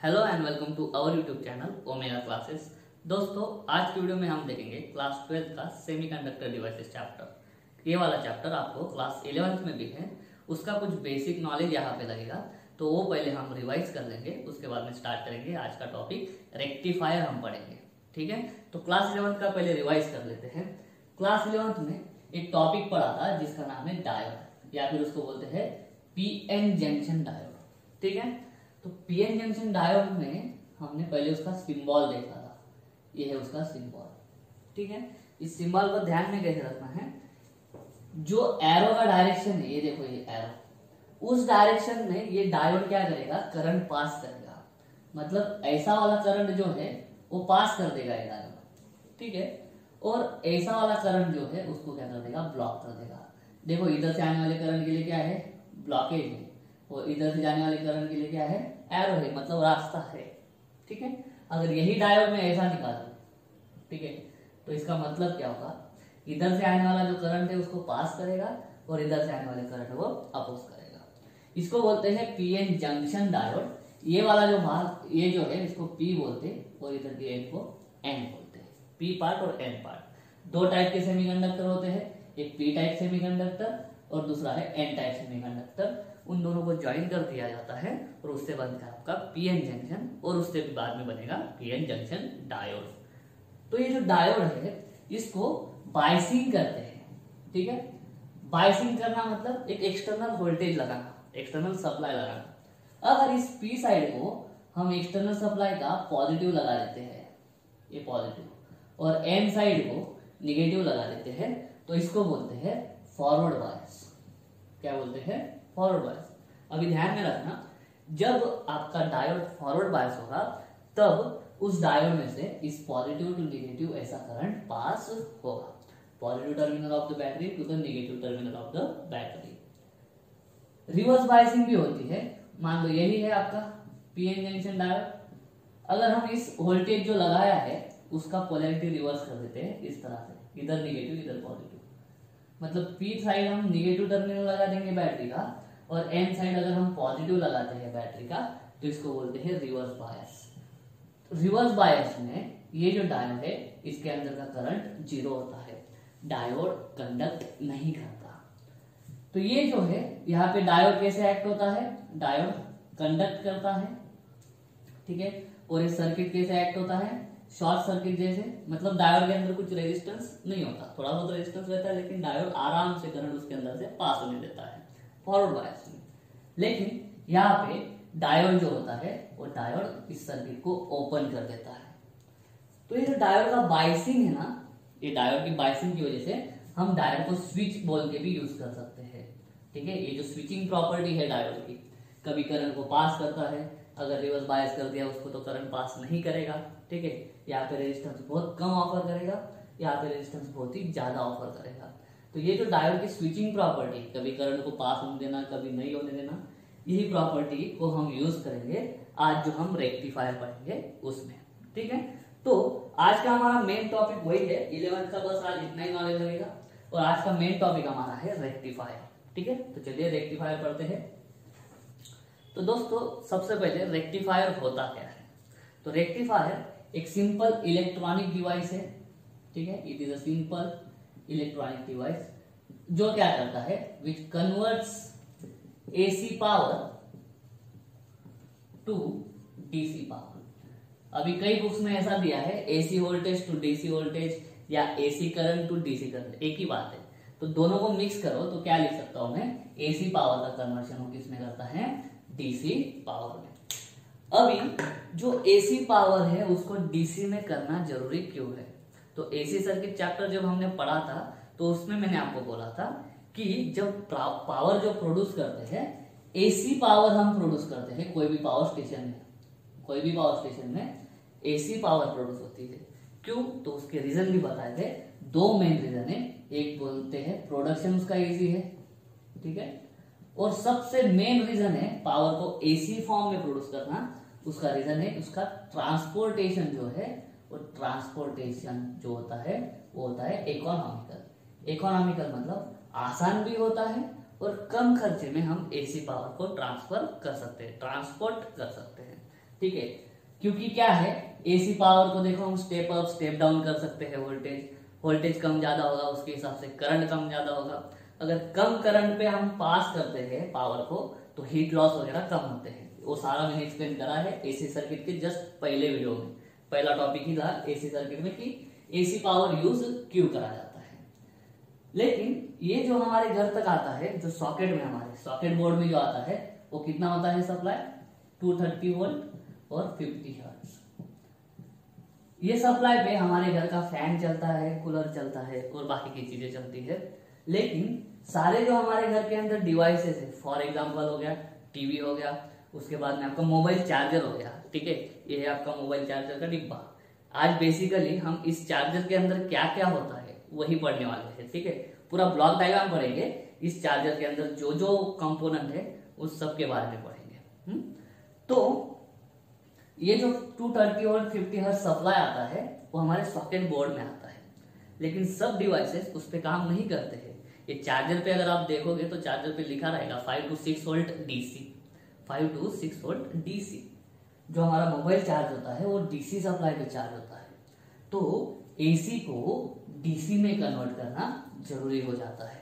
Hello and welcome to our YouTube channel Omega Classes. दोस्तों, आज की वीडियो में हम देखेंगे क्लास 12 का सेमीकंडक्टर डिवाइसेस चैप्टर। ये वाला चैप्टर आपको क्लास 11th में भी है, उसका कुछ बेसिक नॉलेज यहाँ पे लगेगा, तो वो पहले हम रिवाइज कर लेंगे, उसके बाद में स्टार्ट करेंगे। आज का टॉपिक रेक्टिफायर हम पढ़ेंगे, ठीक है। तो क्लास 11th का पहले रिवाइज कर लेते हैं। क्लास 11th में एक टॉपिक पढ़ा था जिसका नाम है डायोड, या फिर उसको बोलते हैं पीएन जंक्शन डायोड, ठीक है। तो पीएन जंक्शन डायोड में हमने पहले उसका सिंबल देखा था, ये है उसका सिंबल, ठीक है। इस सिंबल को ध्यान में कैसे रखना है, जो एरो का डायरेक्शन है, ये देखो ये एरो, उस डायरेक्शन में ये डायोड क्या करेगा, करंट पास करेगा। मतलब ऐसा वाला करंट जो है वो पास कर देगा ये डायोड, ठीक है। और ऐसा वाला करंट जो है उसको क्या कर देगा, ब्लॉक कर देगा। देखो इधर से आने वाले करंट के लिए क्या है, ब्लॉकेज है, और इधर से जाने वाले करंट के लिए क्या है, एरो है, मतलब रास्ता है, ठीक है। अगर यही डायोड में ऐसा निकालो, ठीक है, तो इसका मतलब क्या होगा, इधर से आने वाला जो करंट है उसको पास करेगा और इधर से आने वाले करंट वो अपोज करेगा। इसको बोलते हैं पीएन जंक्शन डायोड। ये वाला जो भाग, ये जो है इसको पी बोलते हैं और इधर के एंड को एन बोलते हैं। पी पार्ट और एन पार्ट, दो टाइप के सेमीकंडक्टर होते हैं, एक पी टाइप सेमीकंडक्टर और दूसरा है एन टाइप सेमीकंडक्टर। उन दोनों को ज्वाइन कर दिया जाता है और उससे बनता है आपका पीएन जंक्शन, और उससे भी बाद में बनेगा पीएन जंक्शन डायोड। तो ये जो डायोड है इसको बायसिंग करते हैं, ठीक है। बायसिंग करना मतलब एक एक्सटर्नल वोल्टेज लगाना, एक्सटर्नल सप्लाई लगाना। अगर इस पी साइड को हम एक्सटर्नल सप्लाई का पॉजिटिव लगा देते हैं, ये पॉजिटिव, और एन साइड को निगेटिव लगा देते हैं, तो इसको बोलते हैं फॉरवर्ड बायस। क्या बोलते हैं, फॉरवर्ड बायस। अभी ध्यान में रखना, जब आपका डायोड फॉरवर्ड बायस होगा तब उस डायोड में से इस पॉजिटिव टू नेगेटिव ऐसा करंट पास होगा, positive terminal of the battery to the negative terminal of the battery. Reverse biasing भी होती है। मान लो यही है आपका पीएन जंक्शन डायोड, अगर हम इस वोल्टेज जो लगाया है उसका पोलैरिटी रिवर्स कर देते हैं इस तरह से, इधर नेगेटिव इधर पॉजिटिव, मतलब पी साइड हम नेगेटिव टर्मिनल लगा देंगे बैटरी का, और एन साइड अगर हम पॉजिटिव लगाते हैं बैटरी का, तो इसको बोलते हैं रिवर्स बायस। रिवर्स बायस में ये जो डायोड है इसके अंदर का करंट जीरो होता है, डायोड कंडक्ट नहीं करता। तो ये जो है यहाँ पे डायोड कैसे एक्ट होता है, डायोड कंडक्ट करता है, ठीक है। और इस सर्किट कैसे एक्ट होता है, शॉर्ट सर्किट जैसे, मतलब डायोड के अंदर कुछ रेजिस्टेंस नहीं होता, थोड़ा बहुत रेजिस्टेंस रहता है, लेकिन डायोड आराम से करंट उसके अंदर से पास होने देता है फॉरवर्ड बायस में। लेकिन यहाँ पे डायोड जो होता है वो डायोड इस सर्किट को ओपन कर देता है। तो ये जो डायोड का बायसिंग है ना, ये डायोड की बायसिंग की वजह से हम डायोड को स्विच बोल के भी यूज कर सकते हैं, ठीक है। ये जो स्विचिंग प्रॉपर्टी है डायोड की, कभी करंट को पास करता है, अगर रिवर्स बायस कर दिया उसको तो करंट पास नहीं करेगा, ठीक है। यहाँ पे रेजिस्टेंस बहुत कम ऑफर करेगा, यहाँ पे रेजिस्टेंस बहुत ही ज्यादा ऑफर करेगा। तो ये जो डायोड की स्विचिंग प्रॉपर्टी, कभी करंट को पास होने देना कभी नहीं होने देना, यही प्रॉपर्टी को हम यूज करेंगे आज जो हम रेक्टिफायर पढ़ेंगे उसमें, ठीक है। तो आज का हमारा मेन टॉपिक वही है, 11th का बस आज इतना ही नॉलेज लगेगा, और आज का मेन टॉपिक हमारा है रेक्टिफायर, ठीक है। तो चलिए रेक्टिफायर पढ़ते हैं। तो दोस्तों सबसे पहले रेक्टिफायर होता क्या है, तो रेक्टिफायर एक सिंपल इलेक्ट्रॉनिक डिवाइस है, ठीक है। It is a simple electronic device जो क्या करता है, which converts AC power to DC power. अभी कई बुक्स में ऐसा दिया है AC voltage to DC voltage या AC current to DC current, एक ही बात है। तो दोनों को मिक्स करो तो क्या लिख सकता हूं मैं, एसी पावर का कन्वर्शन वो किसमें करता है, डीसी पावर में। अभी जो एसी पावर है उसको डीसी में करना जरूरी क्यों है, तो एसी सर्किट चैप्टर जब हमने पढ़ा था तो उसमें मैंने आपको बोला था कि जब पावर जो प्रोड्यूस करते हैं, एसी पावर हम प्रोड्यूस करते हैं कोई भी पावर स्टेशन में, कोई भी पावर स्टेशन में एसी पावर प्रोड्यूस होती है। क्यों, तो उसके रीजन भी बताए थे, दो मेन रीजन है। एक बोलते हैं प्रोडक्शन उसका एसी है, ठीक है, और सबसे मेन रीजन है पावर को एसी फॉर्म में प्रोड्यूस करना, उसका रीजन है उसका ट्रांसपोर्टेशन जो है, वो ट्रांसपोर्टेशन जो होता है वो होता है इकोनॉमिकल। इकोनॉमिकल मतलब आसान भी होता है और कम खर्चे में हम एसी पावर को ट्रांसफर कर सकते हैं, ट्रांसपोर्ट कर सकते हैं। ठीक है, क्योंकि क्या है एसी पावर को देखो हम स्टेप अप स्टेप डाउन कर सकते हैं। वोल्टेज कम ज्यादा होगा उसके हिसाब से करंट कम ज्यादा होगा। अगर कम करंट पे हम पास करते हैं पावर को तो हीट लॉस वगैरह कम होते हैं। वो सारा मैंने एक्सप्लेन करा है एसी सर्किट के जस्ट पहले वीडियो में। पहला टॉपिक ही था एसी सर्किट में कि एसी पावर यूज क्यों करा जाता है। लेकिन ये जो हमारे घर तक आता है, जो सॉकेट में हमारे सॉकेट बोर्ड में जो आता है वो कितना होता है सप्लाई, 230 वोल्ट और 50 हर्ट्ज। ये सप्लाई पे हमारे घर का फैन चलता है, कूलर चलता है और बाकी की चीजें चलती है। लेकिन सारे जो हमारे घर के अंदर डिवाइसेस है, फॉर एग्जांपल हो गया टीवी हो गया, उसके बाद में आपका मोबाइल चार्जर हो गया, ठीक है, ये है आपका मोबाइल चार्जर का डिब्बा। आज बेसिकली हम इस चार्जर के अंदर क्या क्या होता है वही पढ़ने वाले हैं, ठीक है। पूरा ब्लॉक डायग्राम पढ़ेंगे, इस चार्जर के अंदर जो जो कंपोनेंट है उस सब के बारे में पढ़ेंगे। तो ये जो 230 और 50 हर्ट्ज सप्लाई आता है वो हमारे सॉकेट बोर्ड में आता है। लेकिन सब डिवाइसेस उस पर काम नहीं करते हैं। ये चार्जर पे अगर आप देखोगे तो चार्जर पे लिखा रहेगा 5 to 6 volt DC, 5 to 6 volt DC. जो हमारा मोबाइल चार्ज होता है वो डीसी सप्लाई पे चार्ज होता है। तो एसी को डीसी में कन्वर्ट करना जरूरी हो जाता है।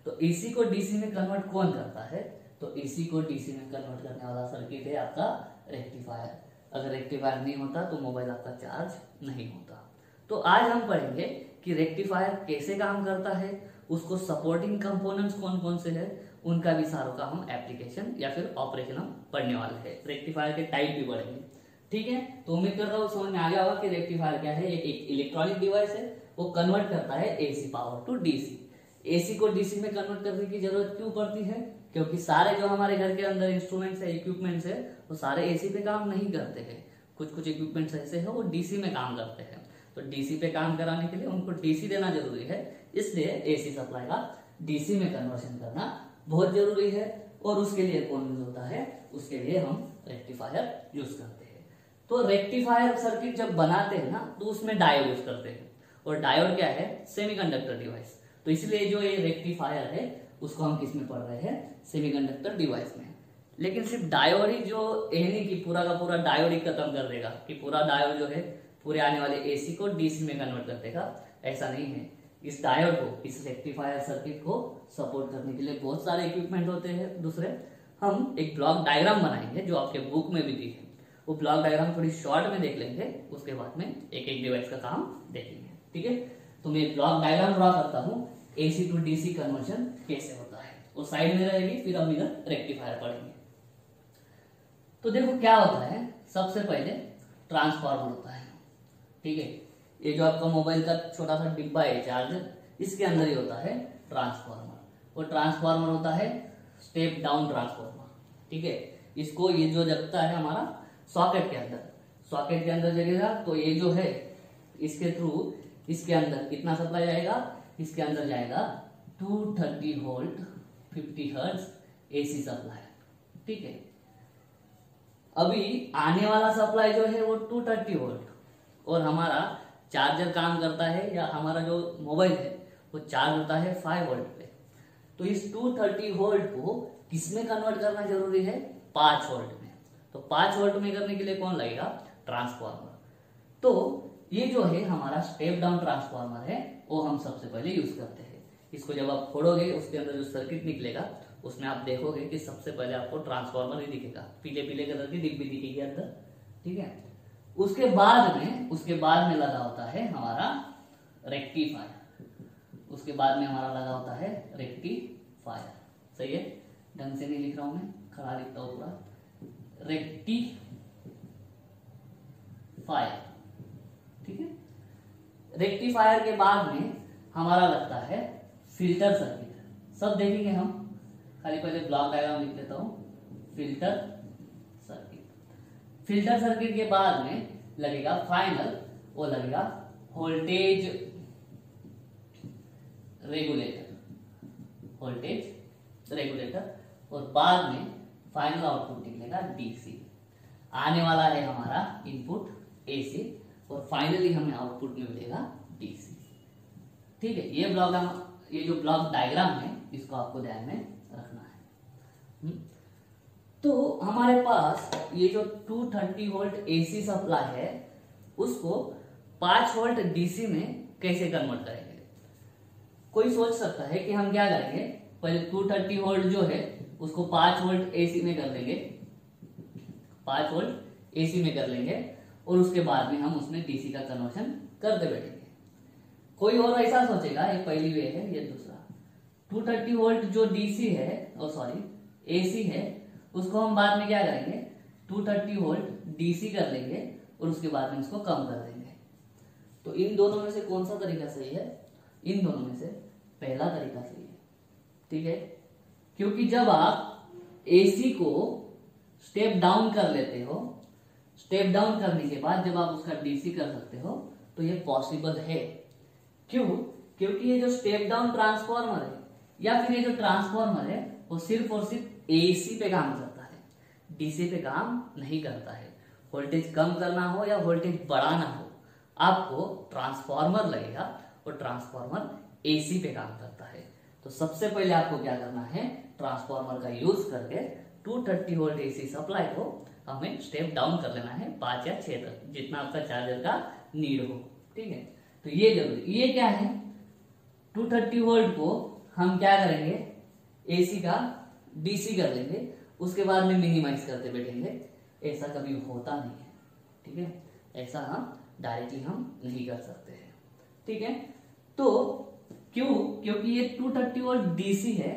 तो एसी को डीसी में कन्वर्ट कौन करता है, तो एसी को डीसी में कन्वर्ट करने वाला सर्किट है आपका रेक्टिफायर। अगर रेक्टिफायर नहीं होता तो मोबाइल आपका चार्ज नहीं होता। तो आज हम पढ़ेंगे कि रेक्टिफायर कैसे काम करता है, उसको सपोर्टिंग कंपोनेंट्स कौन कौन से हैं, उनका भी सारों का हम एप्लीकेशन या फिर ऑपरेशन हम पढ़ने वाले हैं। रेक्टिफायर के टाइप भी पढ़ेंगे, ठीक है। तो उम्मीद करता हूँ समझ में आ गया होगा कि रेक्टिफायर क्या है। एक इलेक्ट्रॉनिक डिवाइस है, वो कन्वर्ट करता है AC power to DC. AC को डीसी में कन्वर्ट करने की जरूरत क्यों पड़ती है, क्योंकि सारे जो हमारे घर के अंदर इंस्ट्रूमेंट्स है, इक्विपमेंट्स है, वो सारे एसी पे काम नहीं करते हैं। कुछ इक्विपमेंट्स ऐसे हैं वो डीसी में काम करते हैं। तो डीसी पे काम कराने के लिए उनको डीसी देना जरूरी है, इसलिए एसी सप्लाई का डीसी में कन्वर्शन करना बहुत जरूरी है। और उसके लिए कौन यूज होता है, उसके लिए हम रेक्टिफायर यूज करते हैं। तो रेक्टिफायर सर्किट जब बनाते हैं ना तो उसमें डायोड यूज करते हैं। और डायोड क्या है, सेमीकंडक्टर डिवाइस। तो इसलिए जो ये रेक्टिफायर है उसको हम किस में पढ़ रहे हैं, सेमीकंडक्टर डिवाइस में। लेकिन सिर्फ डायोड ही जो है नहीं कि पूरा का पूरा डायोड ही खत्म कर देगा, कि पूरा डायोड जो है पूरे आने वाले एसी को डीसी में कन्वर्ट कर देगा, ऐसा नहीं है। इस डायोड को, इस रेक्टिफायर सर्किट को सपोर्ट करने के लिए बहुत सारे इक्विपमेंट होते हैं दूसरे। हम एक ब्लॉक डायग्राम बनाएंगे जो आपके बुक में भी दी है। वो ब्लॉक डायग्राम थोड़ी शॉर्ट में देख लेंगे, उसके बाद में एक एक डिवाइस का काम देखेंगे, ठीक है। तो मैं ब्लॉक डायग्राम ड्रॉ करता हूँ, एसी टू डीसी कन्वर्जन कैसे होता है, वो साइड में रहेगी, फिर हम इधर रेक्टिफायर पढ़ेंगे। तो देखो क्या होता है, सबसे पहले ट्रांसफार्मर होता है, ठीक है। ये जो आपका मोबाइल का छोटा सा डिब्बा है चार्जर, इसके अंदर ही होता है ट्रांसफार्मर। और ट्रांसफार्मर होता है स्टेप डाउन ट्रांसफार्मर, ठीक है। इसको ये जो जगता है हमारा सॉकेट के अंदर, सॉकेट के अंदर जगेगा तो ये जो है इसके थ्रू इसके अंदर कितना सप्लाई जाएगा, इसके अंदर जाएगा 230 वोल्ट 50 हर्ट्ज एसी सप्लाई, ठीक है। अभी आने वाला सप्लाई जो है वो 230 वोल्ट और हमारा चार्जर काम करता है या हमारा जो मोबाइल है वो चार्ज होता है 5 वोल्ट पे। तो इस 230 वोल्ट को किसमें कन्वर्ट करना जरूरी है, 5 वोल्ट में। तो 5 वोल्ट में करने के लिए कौन लगेगा, ट्रांसफार्मर। तो ये जो है हमारा स्टेप डाउन ट्रांसफार्मर है, वो हम सबसे पहले यूज करते हैं। इसको जब आप फोड़ोगे उसके अंदर जो सर्किट निकलेगा उसमें आप देखोगे कि सबसे पहले आपको ट्रांसफार्मर ही दिखेगा, पीले पीले कलर की डिब्बी दिखेगी अंदर, ठीक है। उसके बाद में लगा होता है हमारा रेक्टिफायर। उसके बाद में हमारा लगा होता है रेक्टिफायर, सही है, ढंग से नहीं लिख रहा हूं मैं, खड़ा लिखता हूं पूरा, रेक्टिफायर, ठीक है। रेक्टिफायर के बाद में हमारा लगता है फिल्टर सर्किट। सब देखेंगे हम, खाली पहले ब्लॉक डायग्राम लिख देता हूं, फिल्टर सर्किट। फिल्टर सर्किट के बाद में लगेगा फाइनल, वो लगेगा वोल्टेज रेगुलेटर, और बाद में फाइनल आउटपुट निकलेगा डीसी। आने वाला है हमारा इनपुट एसी और फाइनली हमें आउटपुट में मिलेगा डीसी, ठीक है। ये जो ब्लॉक डायग्राम है इसको आपको ध्यान में रखना है। तो हमारे पास ये जो 230 वोल्ट एसी सप्लाई है उसको 5 वोल्ट डीसी में कैसे कन्वर्ट करेंगे। कोई सोच सकता है कि हम क्या करेंगे, पहले 230 वोल्ट जो है उसको 5 वोल्ट एसी में कर देंगे, 5 वोल्ट एसी में कर लेंगे और उसके बाद में हम उसमें डीसी का कन्वर्शन करते बैठेंगे। कोई और ऐसा सोचेगा, ये पहली वे है, ये दूसरा 230 वोल्ट जो डीसी है और सॉरी एसी है उसको हम बाद में क्या करेंगे 230 वोल्ट डीसी कर लेंगे और उसके बाद में इसको कम कर देंगे। तो इन दोनों में से कौन सा तरीका सही है, इन दोनों में से पहला तरीका सही है, ठीक है। क्योंकि जब आप एसी को स्टेप डाउन कर लेते हो, स्टेप डाउन करने के बाद जब आप उसका डीसी कर सकते हो तो ये पॉसिबल है। क्यों? क्योंकि ये जो स्टेप डाउन ट्रांसफॉर्मर है या फिर ये जो ट्रांसफॉर्मर है वो सिर्फ और सिर्फ एसी पे काम करता है, डीसी पे काम नहीं करता है। वोल्टेज कम करना हो या वोल्टेज बढ़ाना हो आपको ट्रांसफॉर्मर लगेगा और ट्रांसफॉर्मर एसी पे काम करता है। तो सबसे पहले आपको क्या करना है, ट्रांसफॉर्मर का यूज करके 230 वोल्ट एसी सप्लाई को हमें स्टेप डाउन कर लेना है 5 या 6 तक, जितना आपका चार्जर का नीड हो, ठीक है। तो ये जरूरी, ये क्या है 230 वोल्ट को हम क्या करेंगे एसी का डीसी कर लेंगे, उसके बाद में मिनिमाइज करते बैठेंगे। ऐसा कभी होता नहीं है, ठीक है, ऐसा हम डायरेक्टली हम नहीं कर सकते हैं, ठीक है। तो क्यों? क्योंकि ये 230 वोल्ट डीसी है,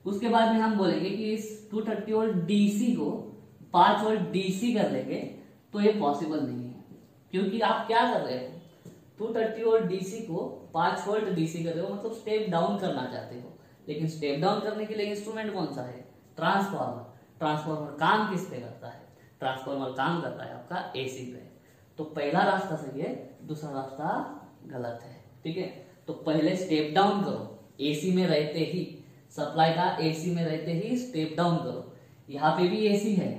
उसके बाद में हम बोलेंगे कि इस 230 वोल्ट डीसी को 5 वोल्ट डीसी कर लेंगे, तो ये पॉसिबल नहीं है। क्योंकि आप क्या कर रहे हो 230 वोल्ट डीसी को 5 वोल्ट डीसी कर रहे हो, मतलब स्टेप डाउन करना चाहते हो। लेकिन स्टेप डाउन करने के लिए इंस्ट्रूमेंट कौन सा है, ट्रांसफॉर्मर। ट्रांसफॉर्मर काम किस पे करता है, ट्रांसफॉर्मर काम करता है आपका एसी पे। तो पहला रास्ता सही है, दूसरा रास्ता गलत है, ठीक है। तो पहले स्टेप डाउन करो, एसी में रहते ही सप्लाई का एसी में रहते ही स्टेप डाउन करो। यहाँ पे भी एसी है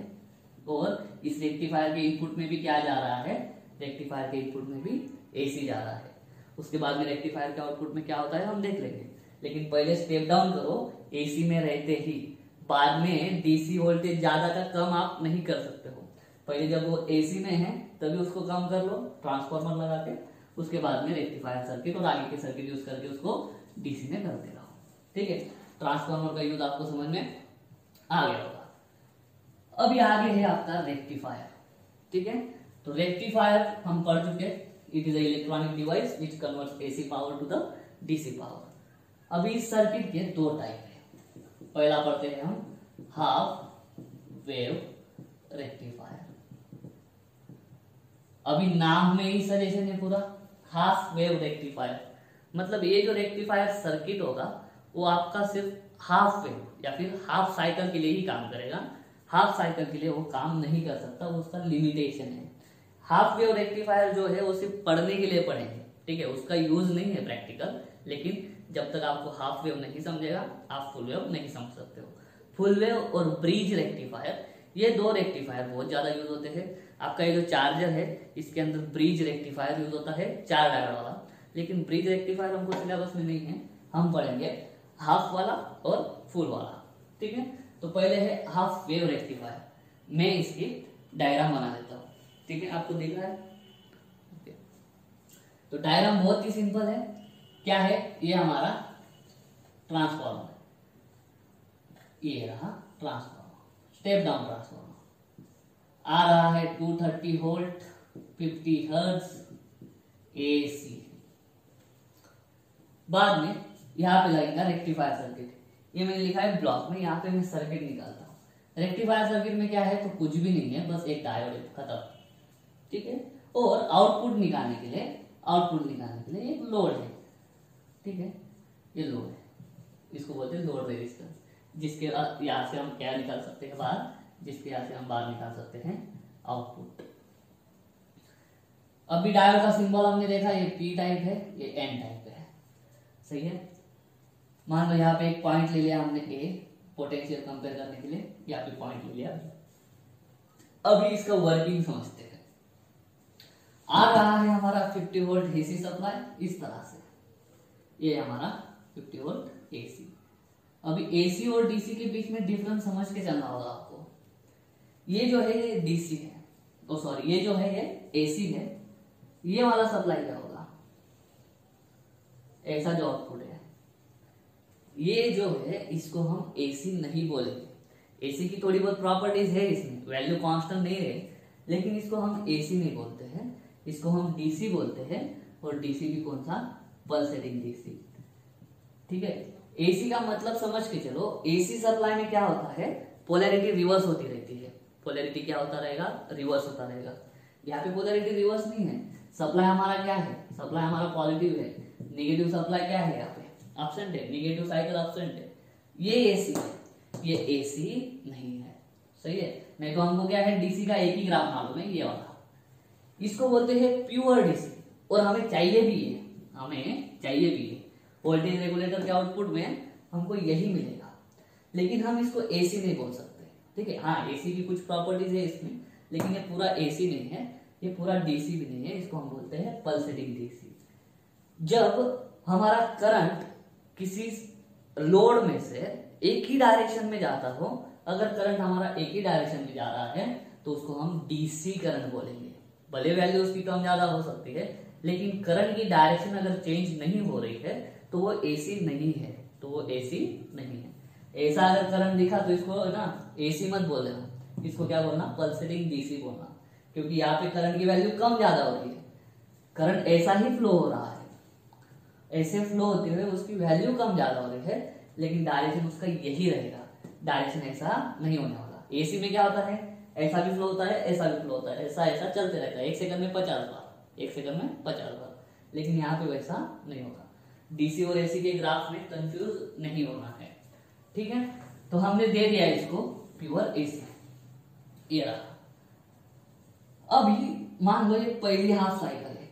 और इस रेक्टिफायर के इनपुट में भी क्या जा रहा है, रेक्टिफायर के इनपुट में भी एसी जा रहा है। उसके बाद में रेक्टिफायर के आउटपुट में क्या होता है हम देख लेंगे, लेकिन पहले स्टेप डाउन करो एसी में रहते ही। बाद में डीसी वोल्टेज ज्यादा का कम आप नहीं कर सकते हो, पहले जब वो एसी में है तभी उसको कम कर लो ट्रांसफॉर्मर लगा के, उसके बाद में रेक्टिफायर सर्किट और आगे के सर्किट यूज करके उसको डीसी में करते रहो, ठीक है। ट्रांसफॉर्मर का यूज आपको समझ में आ गया होगा। अभी आगे है आपका रेक्टिफायर, ठीक है। तो रेक्टिफायर हम पढ़ चुके, it is a electronic device which converts AC power to the DC power. अभी इस सर्किट के दो टाइप है, पहला पढ़ते हैं हम हाफ वेव रेक्टिफायर। अभी नाम में ही सजेशन है पूरा, हाफ वेव रेक्टिफायर, मतलब ये जो रेक्टिफायर सर्किट होगा वो आपका सिर्फ हाफ वेव या फिर हाफ साइकिल के लिए ही काम करेगा, हाफ साइकिल के लिए वो काम नहीं कर सकता, वो उसका लिमिटेशन है। हाफ वेव रेक्टिफायर जो है वो सिर्फ पढ़ने के लिए पढ़ेंगे, ठीक है, उसका यूज नहीं है प्रैक्टिकल। लेकिन जब तक आपको हाफ वेव नहीं समझेगा आप फुल वेव नहीं समझ सकते हो। फुल वेव और ब्रिज रेक्टिफायर, ये दो रेक्टिफायर बहुत ज्यादा यूज होते हैं। आपका ये जो चार्जर है इसके अंदर ब्रिज रेक्टिफायर यूज होता है 4 डायोड वाला, लेकिन ब्रिज रेक्टिफायर हमको सिलेबस में नहीं है, हम पढ़ेंगे हाफ वाला और फुल वाला, ठीक है। तो पहले है हाफ वेव रेक्टिफायर, मैं इसकी डायग्राम बना देता हूँ, ठीक है, आपको दिख रहा है। तो डायग्राम बहुत ही सिंपल है, क्या है, ये हमारा ट्रांसफॉर्मर, ये रहा ट्रांसफॉर्मर, स्टेप डाउन ट्रांसफॉर्मर, आ रहा है 230 वोल्ट 50 हर्ट्ज एसी। बाद में यहाँ पे लगेगा रेक्टिफायर सर्किट, ये मैंने लिखा है ब्लॉक में, यहाँ पे मैं सर्किट निकालता हूँ। रेक्टिफायर सर्किट में क्या है, तो कुछ भी नहीं है, बस एक डायोड है, खत्म, ठीक है। और आउटपुट निकालने के लिए एक लोड है, ठीक है, ये लोड है, इसको बोलते हैं लोड रेजिस्टेंस, जिसके यहाँ से हम क्या निकाल सकते हैं बाहर, जिसके यहाँ से हम बाहर निकाल सकते हैं आउटपुट। अभी डायोड का सिंबल हमने देखा, ये पी टाइप है, ये एन टाइप है, सही है। मान लो यहाँ पे एक पॉइंट ले लिया हमने ए, पोटेंशियल कंपेयर करने के लिए यहाँ पे पॉइंट ले लिया। अभी इसका वर्किंग समझते हैं। आ रहा है हमारा 50 वोल्ट एसी सप्लाई इस तरह से, ये हमारा 50 वोल्ट एसी। अभी एसी और डीसी के बीच में डिफरेंस समझ के चलना होगा आपको। ये जो है ये डीसी है, ओ सॉरी ये जो है ये एसी है, ये वाला सप्लाई क्या होगा, ऐसा जो आउटपुट है ये जो है इसको हम एसी नहीं बोलेंगे। एसी की थोड़ी बहुत प्रॉपर्टीज है इसमें, वैल्यू कांस्टेंट नहीं है, लेकिन इसको हम एसी नहीं बोलते हैं, इसको हम डीसी बोलते हैं। और डीसी भी कौन सा, पल्सेटिंग डीसी। ठीक है, एसी का मतलब समझ के चलो, एसी सप्लाई में क्या होता है, पोलैरिटी रिवर्स होती रहती है। पोलैरिटी क्या होता रहेगा, रिवर्स होता रहेगा। यहाँ पे पोलैरिटी रिवर्स नहीं है, सप्लाई हमारा क्या है, सप्लाई हमारा पॉजिटिव है, नेगेटिव सप्लाई क्या है, यहाँ पे एब्सेंट है, नेगेटिव साइकिल एब्सेंट है। ये एसी है, ये एसी नहीं है। सही है, नहीं तो हमको क्या है, डीसी का एक ही ग्राफ मालूम है, ये वाला, इसको बोलते हैं प्योर डीसी। और हमें चाहिए भी है, हमें चाहिए भी है। वोल्टेज रेगुलेटर के आउटपुट में हमको यही मिलेगा, लेकिन हम इसको एसी नहीं बोल सकते। ठीक है, हाँ एसी की कुछ प्रॉपर्टीज है इसमें, लेकिन ये पूरा एसी नहीं है, ये पूरा डीसी भी नहीं है, इसको हम बोलते हैं पल्सेटिंग डीसी। जब हमारा करंट किसी लोड में से एक ही डायरेक्शन में जाता हो, अगर करंट हमारा एक ही डायरेक्शन में जा रहा है तो उसको हम डीसी करंट बोलेंगे। भले वैल्यू उसकी कम ज्यादा हो सकती है, लेकिन करंट की डायरेक्शन अगर चेंज नहीं हो रही है तो वो एसी नहीं है, तो वो एसी नहीं है। ऐसा अगर करंट दिखा तो इसको ना एसी मत बोल देना, इसको क्या बोलना, पल्सेटिंग डीसी बोलना, क्योंकि यहाँ पे करंट की वैल्यू कम ज्यादा हो रही है। करंट ऐसा ही फ्लो हो रहा है, ऐसे फ्लो होते हुए उसकी वैल्यू कम ज्यादा हो रही है, लेकिन डायरेक्शन उसका यही रहेगा, डायरेक्शन ऐसा नहीं होने वाला। एसी में क्या होता है, ऐसा भी फ्लो होता है, ऐसा भी फ्लो होता है, ऐसा ऐसा चलते रहता है, 1 सेकंड में 50 बार, 1 सेकंड में 50 बार, लेकिन यहाँ पे वैसा नहीं होगा। डीसी और एसी के ग्राफ में कंफ्यूज नहीं होना है। ठीक है, तो हमने दे दिया इसको प्योर एसी, ये रहा। अभी मान लो ये पहली हाफ साइकिल है,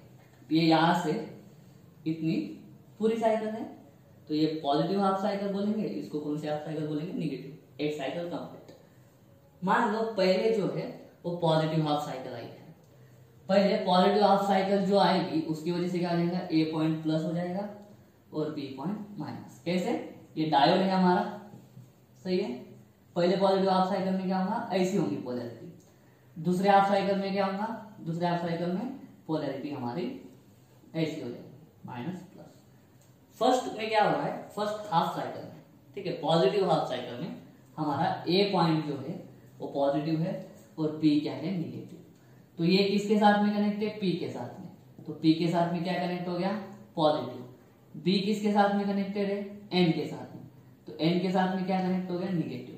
ये यहां से इतनी पूरी साइकिल है, तो ये पॉजिटिव हाफ साइकिल बोलेंगे, इसको कौन सी हाफ साइकिल बोलेंगे, निगेटिव, एक साइकिल कंप्लीट। मान लो पहले जो है वो पॉजिटिव हाफ साइकिल आई है, पहले पॉजिटिव हाफ साइकिल जो आएगी उसकी वजह से क्या हो जाएगा, ए पॉइंट प्लस हो जाएगा और बी पॉइंट माइनस। कैसे, ये डायोड है हमारा, सही है। पहले पॉजिटिव हाफ साइकिल में क्या होगा, ऐसी होगी पोलैरिटी, दूसरे हाफ साइकिल में क्या होगा, दूसरे हाफ साइकिल में पोलैरिटी हमारी ऐसी हो जाएगी, माइनस प्लस। फर्स्ट में क्या हो रहा है, फर्स्ट हाफ साइकिल में, ठीक है, पॉजिटिव हाफ साइकिल में हमारा ए पॉइंट जो है वो पॉजिटिव है और पी क्या है, निगेटिव। तो ये किसके साथ में कनेक्ट है, पी के साथ में, तो पी के साथ में क्या कनेक्ट हो गया, पॉजिटिव। बी किसके साथ में कनेक्टेड है, एन के साथ में, तो एन के साथ में क्या कनेक्ट हो गया, निगेटिव।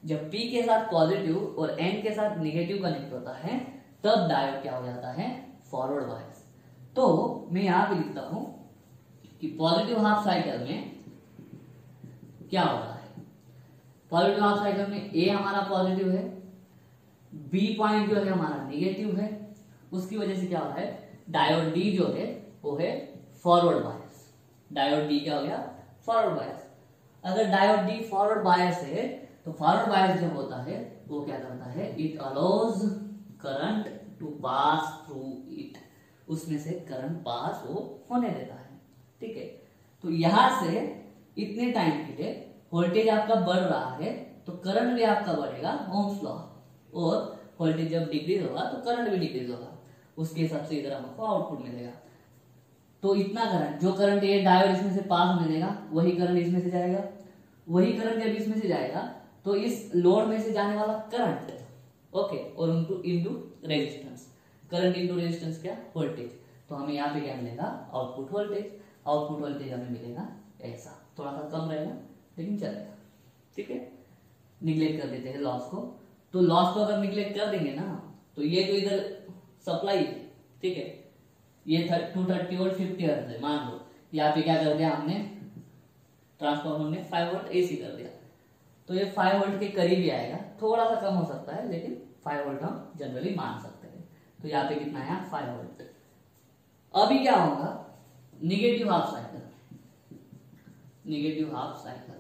जब पी के साथ पॉजिटिव और एन के साथ निगेटिव कनेक्ट होता है तब डायोड क्या हो जाता है, फॉरवर्ड बायस। तो मैं यहां पे लिखता हूं कि पॉजिटिव हाफ साइकिल में क्या हो रहा है, पॉजिटिव हाफ साइकिल में ए हमारा पॉजिटिव है, बी पॉइंट जो है हमारा निगेटिव है, उसकी वजह से क्या हो रहा है, डायोड डी जो है वो है फॉरवर्ड बायस। डायोड डी क्या हो गया, फॉरवर्ड बायस। अगर डायोड डी फॉरवर्ड बायस है तो फॉरवर्ड बायस जब होता है वो क्या करता है, it allows current to pass through it, उसमें से करंट पास वो होने देता है। ठीक है, तो यहां से इतने टाइम के लिए वोल्टेज आपका बढ़ रहा है तो करंट भी आपका बढ़ेगा, ओम्स लॉ, और वोल्टेज जब डिक्रीज होगा तो करंट भी डिक्रीज होगा, उसके हिसाब से इधर हमको आउटपुट मिलेगा। तो इतना करंट, जो करंट ये डायोड इसमें से पास होने देगा वही करंट इसमें से जाएगा, वही करंट जब इसमें से जाएगा तो इस लोड में से जाने वाला करंट, ओके, और into resistance, current into resistance क्या, वोल्टेज। तो हमें यहाँ पे क्या मिलेगा, आउटपुट वोल्टेज। आउटपुट वोल्टेज हमें मिलेगा ऐसा, थोड़ा सा कम रहेगा लेकिन चलेगा। ठीक है, निग्लेक्ट कर देते हैं लॉस को। तो लॉस को अगर निग्लेक्ट कर देंगे ना तो ये जो इधर सप्लाई है, ठीक है, ये 230 वोल्ट 50 हर्ट्ज है, मान लो यहाँ पे क्या कर दिया हमने, ट्रांसफार्मर ने 5 वोल्ट एसी कर दिया, तो ये 5 वोल्ट के करीब ही आएगा, थोड़ा सा कम हो सकता है लेकिन 5 वोल्ट हम जनरली मान सकते हैं। तो यहाँ पे कितना है, 5 वोल्ट। अभी क्या होगा, negative half cycle, negative half cycle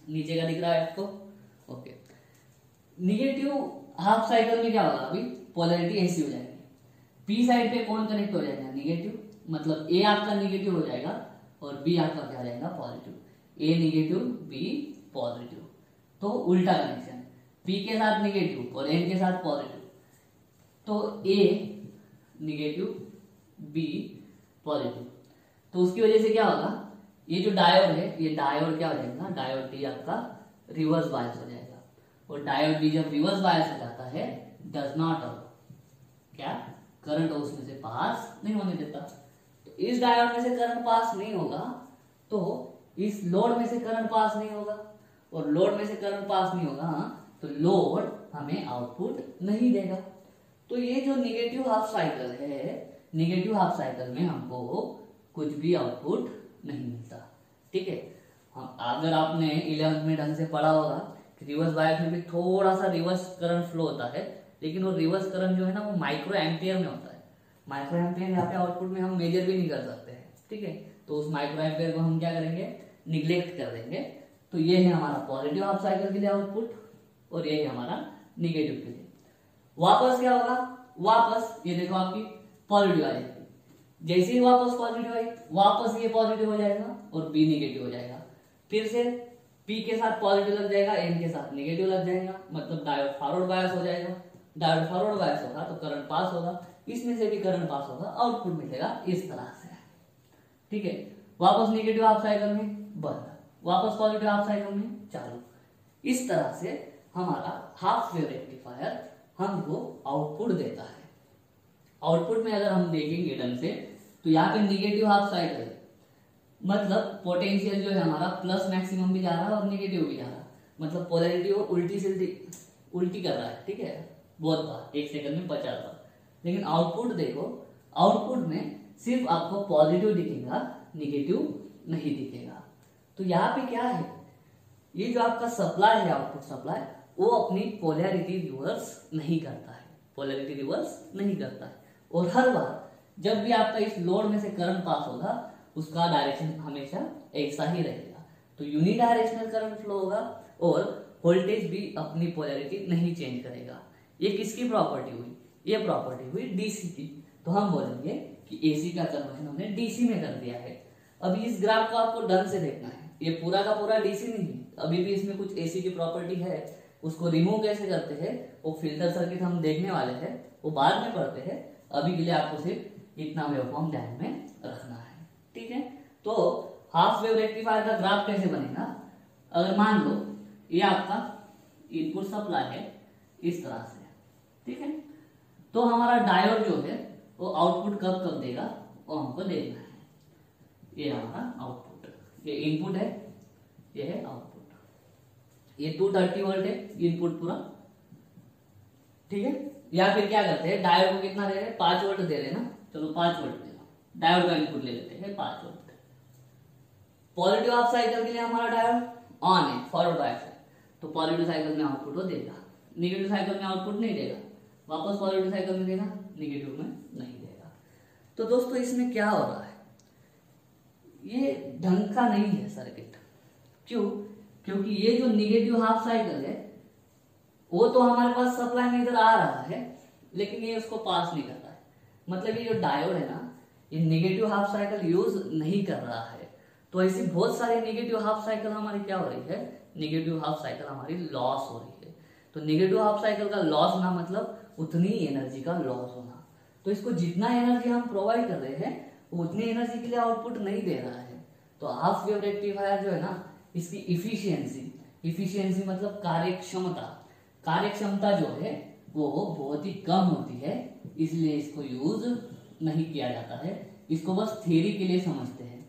नीचे का दिख रहा है आपको, ओके। निगेटिव हाफ साइकिल में क्या होगा, अभी पोलैरिटी ऐसी हो जाएगी, पी साइड पे कौन कनेक्ट हो जाएगा, निगेटिव, मतलब ए आपका निगेटिव हो जाएगा और बी आपका क्या हो जाएगा, पॉजिटिव। ए निगेटिव, बी पॉजिटिव, तो उल्टा कनेक्शन। पी के साथ निगेटिव और एन के साथ पॉजिटिव, तो ए निगेटिव बी पॉजिटिव, तो उसकी वजह से क्या होगा, ये जो डायोड है ये डायोड क्या हो जाएगा, डायोड डी आपका रिवर्स बायस हो जाएगा, और डायोड डी जब रिवर्स बायस हो जाता है डज नॉट क्या करंट उसमें से पास नहीं होने देता। तो इस डायोड में से करंट पास नहीं होगा तो इस लोड में से करंट पास नहीं होगा, और लोड में से करंट पास नहीं होगा तो लोड हमें आउटपुट नहीं देगा। तो ये जो निगेटिव हाफ साइकिल है, निगेटिव हाफ साइकिल में हमको कुछ भी आउटपुट नहीं मिलता। ठीक है, अगर आपने 11th में ढंग से पढ़ा होगा कि रिवर्स बायस में भी थोड़ा सा रिवर्स करंट फ्लो होता है, लेकिन वो रिवर्स करंट जो है ना वो माइक्रो एम्पियर में होता है। माइक्रो एम्पियर यहाँ पे आउटपुट में हम मेजर भी नहीं कर सकते हैं। ठीक है, तो उस माइक्रो एम्पियर को हम क्या करेंगे, निग्लेक्ट कर देंगे। तो ये है हमारा पॉजिटिव हाफ साइकिल के लिए आउटपुट, और ये है हमारा निगेटिव के लिए। वापस क्या होगा, वापस ये देखो आपकी पॉजिटिव आ जाएगी, जैसे ही वापस पॉजिटिव आई वापस ये पॉजिटिव हो जाएगा और बी निगेटिव हो जाएगा, फिर से पी के साथ पॉजिटिव लग जाएगा, एन के साथ निगेटिव लग जाएगा, मतलब डायोड फॉरवर्ड बायस हो जाएगा। डायोड फॉरवर्ड बायस होगा तो करंट पास होगा, इसमें से भी करंट पास होगा, आउटपुट मिलेगा इस तरह से। ठीक है, वापस निगेटिव हाफ साइकिल में बंद, वापस पॉजिटिव हाफ साइकिल में चालू। इस तरह से हमारा हाफ वेव रेक्टिफायर हमको आउटपुट देता है। आउटपुट में अगर हम देखेंगे ढंग से तो यहाँ पे निगेटिव हाफ साइकिल है, मतलब पोटेंशियल जो है हमारा प्लस मैक्सिमम भी जा रहा है और निगेटिव भी जा रहा है, मतलब पोलैरिटी वो उल्टी कर रहा है। ठीक है, बहुत बार 1 सेकंड में 50 बार। लेकिन आउटपुट देखो, आउटपुट में सिर्फ आपको पॉजिटिव दिखेगा, निगेटिव नहीं दिखेगा। तो यहाँ पे क्या है, ये जो आपका सप्लाई है, आउटपुट सप्लाई, वो अपनी पोलैरिटी रिवर्स नहीं करता है, पोलैरिटी रिवर्स नहीं करता है। और हर बार जब भी आपका इस लोड में से करंट पास होगा उसका डायरेक्शन हमेशा ऐसा ही रहेगा, तो यूनिडायरेक्शनल करंट फ्लो होगा और वोल्टेज भी अपनी पोलैरिटी नहीं चेंज करेगा। ये किसकी प्रॉपर्टी हुई, ये प्रॉपर्टी हुई डीसी की। तो हम बोलेंगे कि एसी का कन्वर्जन हमने डीसी में कर दिया है। अब इस ग्राफ को आपको ढंग से देखना है, ये पूरा का पूरा डीसी नहीं है, अभी भी इसमें कुछ एसी की प्रॉपर्टी है। उसको रिमूव कैसे करते हैं वो फिल्टर सर्किट हम देखने वाले हैं, वो बाद में पढ़ते हैं। अभी के लिए आपको सिर्फ इतना वेवफॉर्म ध्यान में रखना है। ठीक है, तो हाफ वेव रेक्टिफायर का ग्राफ कैसे बनेगा, अगर मान लो ये आपका इनपुट सप्लाई है इस तरह से। ठीक है, तो हमारा डायोड जो है वो आउटपुट कब कब देगा वो हमको देखना है। ये हमारा आउटपुट, ये इनपुट है, ये है आउटपुट, ये 230 वोल्ट है इनपुट पूरा। ठीक है, या फिर क्या करते हैं, डायोड को कितना दे रहे हैं, 5 वोल्ट दे रहे हैं ना, चलो 5 वोल्ट दे दो, डायोड का इनपुट ले लेते हैं 5 वोल्ट। पॉजिटिव हाफ साइकिल के लिए हमारा डायोड ऑन है, फॉरवर्ड बायस है, तो पॉजिटिव साइकिल में आउटपुट वो देगा, निगेटिव साइकिल में आउटपुट नहीं देगा, वापस पॉजिटिव साइकिल में देगा, निगेटिव में नहीं देगा। तो दोस्तों इसमें क्या हो रहा है, ये ढंग का नहीं है सर्किट। क्यों, क्योंकि ये जो निगेटिव हाफ साइकिल है वो तो हमारे पास सप्लाई में इधर आ रहा है, लेकिन ये उसको पास नहीं कर रहा है। मतलब ये जो डायोड है ना, ये निगेटिव हाफ साइकिल यूज नहीं कर रहा है। तो ऐसी बहुत सारी निगेटिव हाफ साइकिल हमारी क्या हो रही है, निगेटिव हाफ साइकिल हमारी लॉस हो रही है। तो निगेटिव हाफ साइकिल का लॉस होना मतलब उतनी एनर्जी का लॉस होना। तो इसको जितना एनर्जी हम प्रोवाइड कर रहे हैं वो उतनी एनर्जी के लिए आउटपुट नहीं दे रहा है। तो हाफ वेव रेक्टिफायर जो है ना, इसकी इफिशियंसी मतलब कार्यक्षमता, कार्यक्षमता जो है वो बहुत ही कम होती है, इसलिए इसको यूज नहीं किया जाता है। इसको बस थ्योरी के लिए समझते हैं।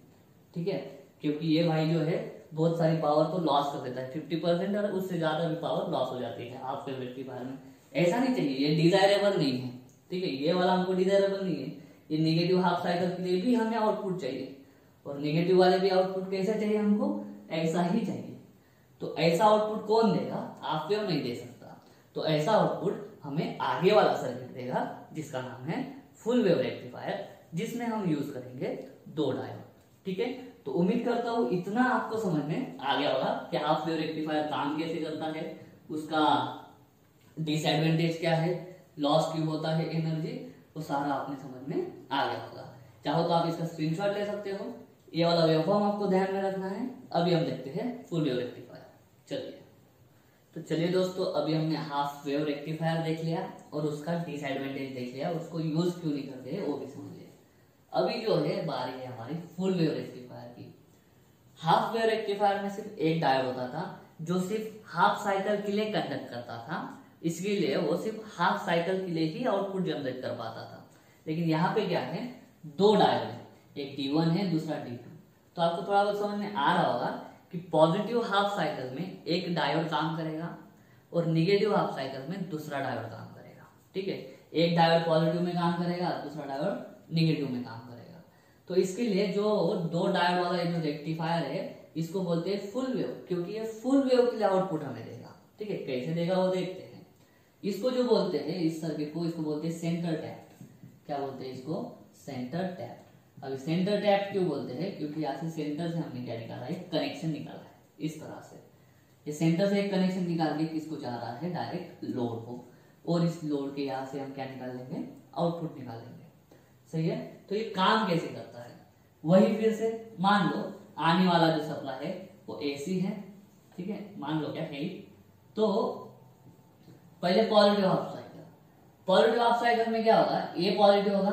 ठीक है, क्योंकि ये भाई जो है बहुत सारी पावर तो लॉस कर देता है, 50% और उससे ज्यादा भी पावर लॉस हो जाती है हाफ वेव रेक्टिफायर में। ऐसा नहीं चाहिए, ये डिजायरेबल नहीं है। ठीक है, ये वाला हमको डिजायरेबल नहीं है। ये निगेटिव हाफ साइकिल के लिए भी हमें आउटपुट चाहिए, और निगेटिव वाले भी आउटपुट कैसे चाहिए हमको, ऐसा ही चाहिए। तो ऐसा आउटपुट कौन देगा, हाफ वेव नहीं दे सकता। तो ऐसा आउटपुट हमें आगे वाला सर्किट देगा जिसका नाम है फुल वेव रेक्टिफायर, जिसमें हम यूज करेंगे 2 डायोड। ठीक है, तो उम्मीद करता हूं इतना आपको समझ में आ गया होगा कि हाफ वेव रेक्टिफायर काम कैसे करता है, उसका डिसएडवांटेज क्या है, लॉस क्यों होता है एनर्जी, वो सारा आपने समझ में आ गया होगा। चाहो तो आप इसका स्क्रीनशॉट ले सकते हो। ये वाला वेवफॉर्म आपको ध्यान में रखना है। अभी हम देखते हैं फुल वेव रेक्टिफायर। चलिए, तो तो चलिए दोस्तों, अभी हमने हाफ वेव रेक्टिफायर देख लिया और उसका डिसएडवांटेज देख लिया, उसको यूज क्यों नहीं करते हैं वो भी समझ लिया। अभी जो है बारी है हमारी फुल वेव रेक्टिफायर की। हाफ वेव रेक्टिफायर में सिर्फ एक डायोड होता था जो सिर्फ हाफ साइकिल के लिए कंडक्ट करता था, इसके लिए वो सिर्फ हाफ साइकिल के लिए ही आउटपुट जनरेट कर पाता था। लेकिन यहाँ पे क्या है, दो डायोड है, एक D1 है, दूसरा D2। तो आपको थोड़ा बहुत समझ में आ रहा होगा कि पॉजिटिव हाफ साइकिल में एक डायोड काम करेगा और निगेटिव हाफ साइकिल में दूसरा डायोड काम करेगा। ठीक है, एक डायोड पॉजिटिव में काम करेगा, दूसरा डायोड निगेटिव में काम करेगा। तो इसके लिए जो दो डायोड वाला जो रेक्टिफायर है इसको बोलते हैं फुल वेव, क्योंकि ये फुल वेव के लिए आउटपुट हमें देगा। ठीक है, कैसे देगा वो देखते हैं। इसको जो बोलते हैं इस सर्किट को, इसको बोलते हैं सेंटर टैप। क्या बोलते हैं इसको? Centre tap. अभी सेंटर टैप क्यों बोलते हैं? क्योंकि यहाँ से सेंटर से हमने क्या निकाला है, कनेक्शन निकाला है। इस तरह से ये सेंटर से एक कनेक्शन निकाल के किसको जा रहा है, डायरेक्ट लोड को, और इस लोड के यहाँ से हम क्या निकाल लेंगे, आउटपुट निकालेंगे। सही है। तो ये काम कैसे करता है वही फिर से मान लो आने वाला जो सप्लाई है वो AC है। ठीक है, मान लो क्या है, तो पहले positive half cycle, positive half cycle में क्या होगा, A पॉजिटिव होगा,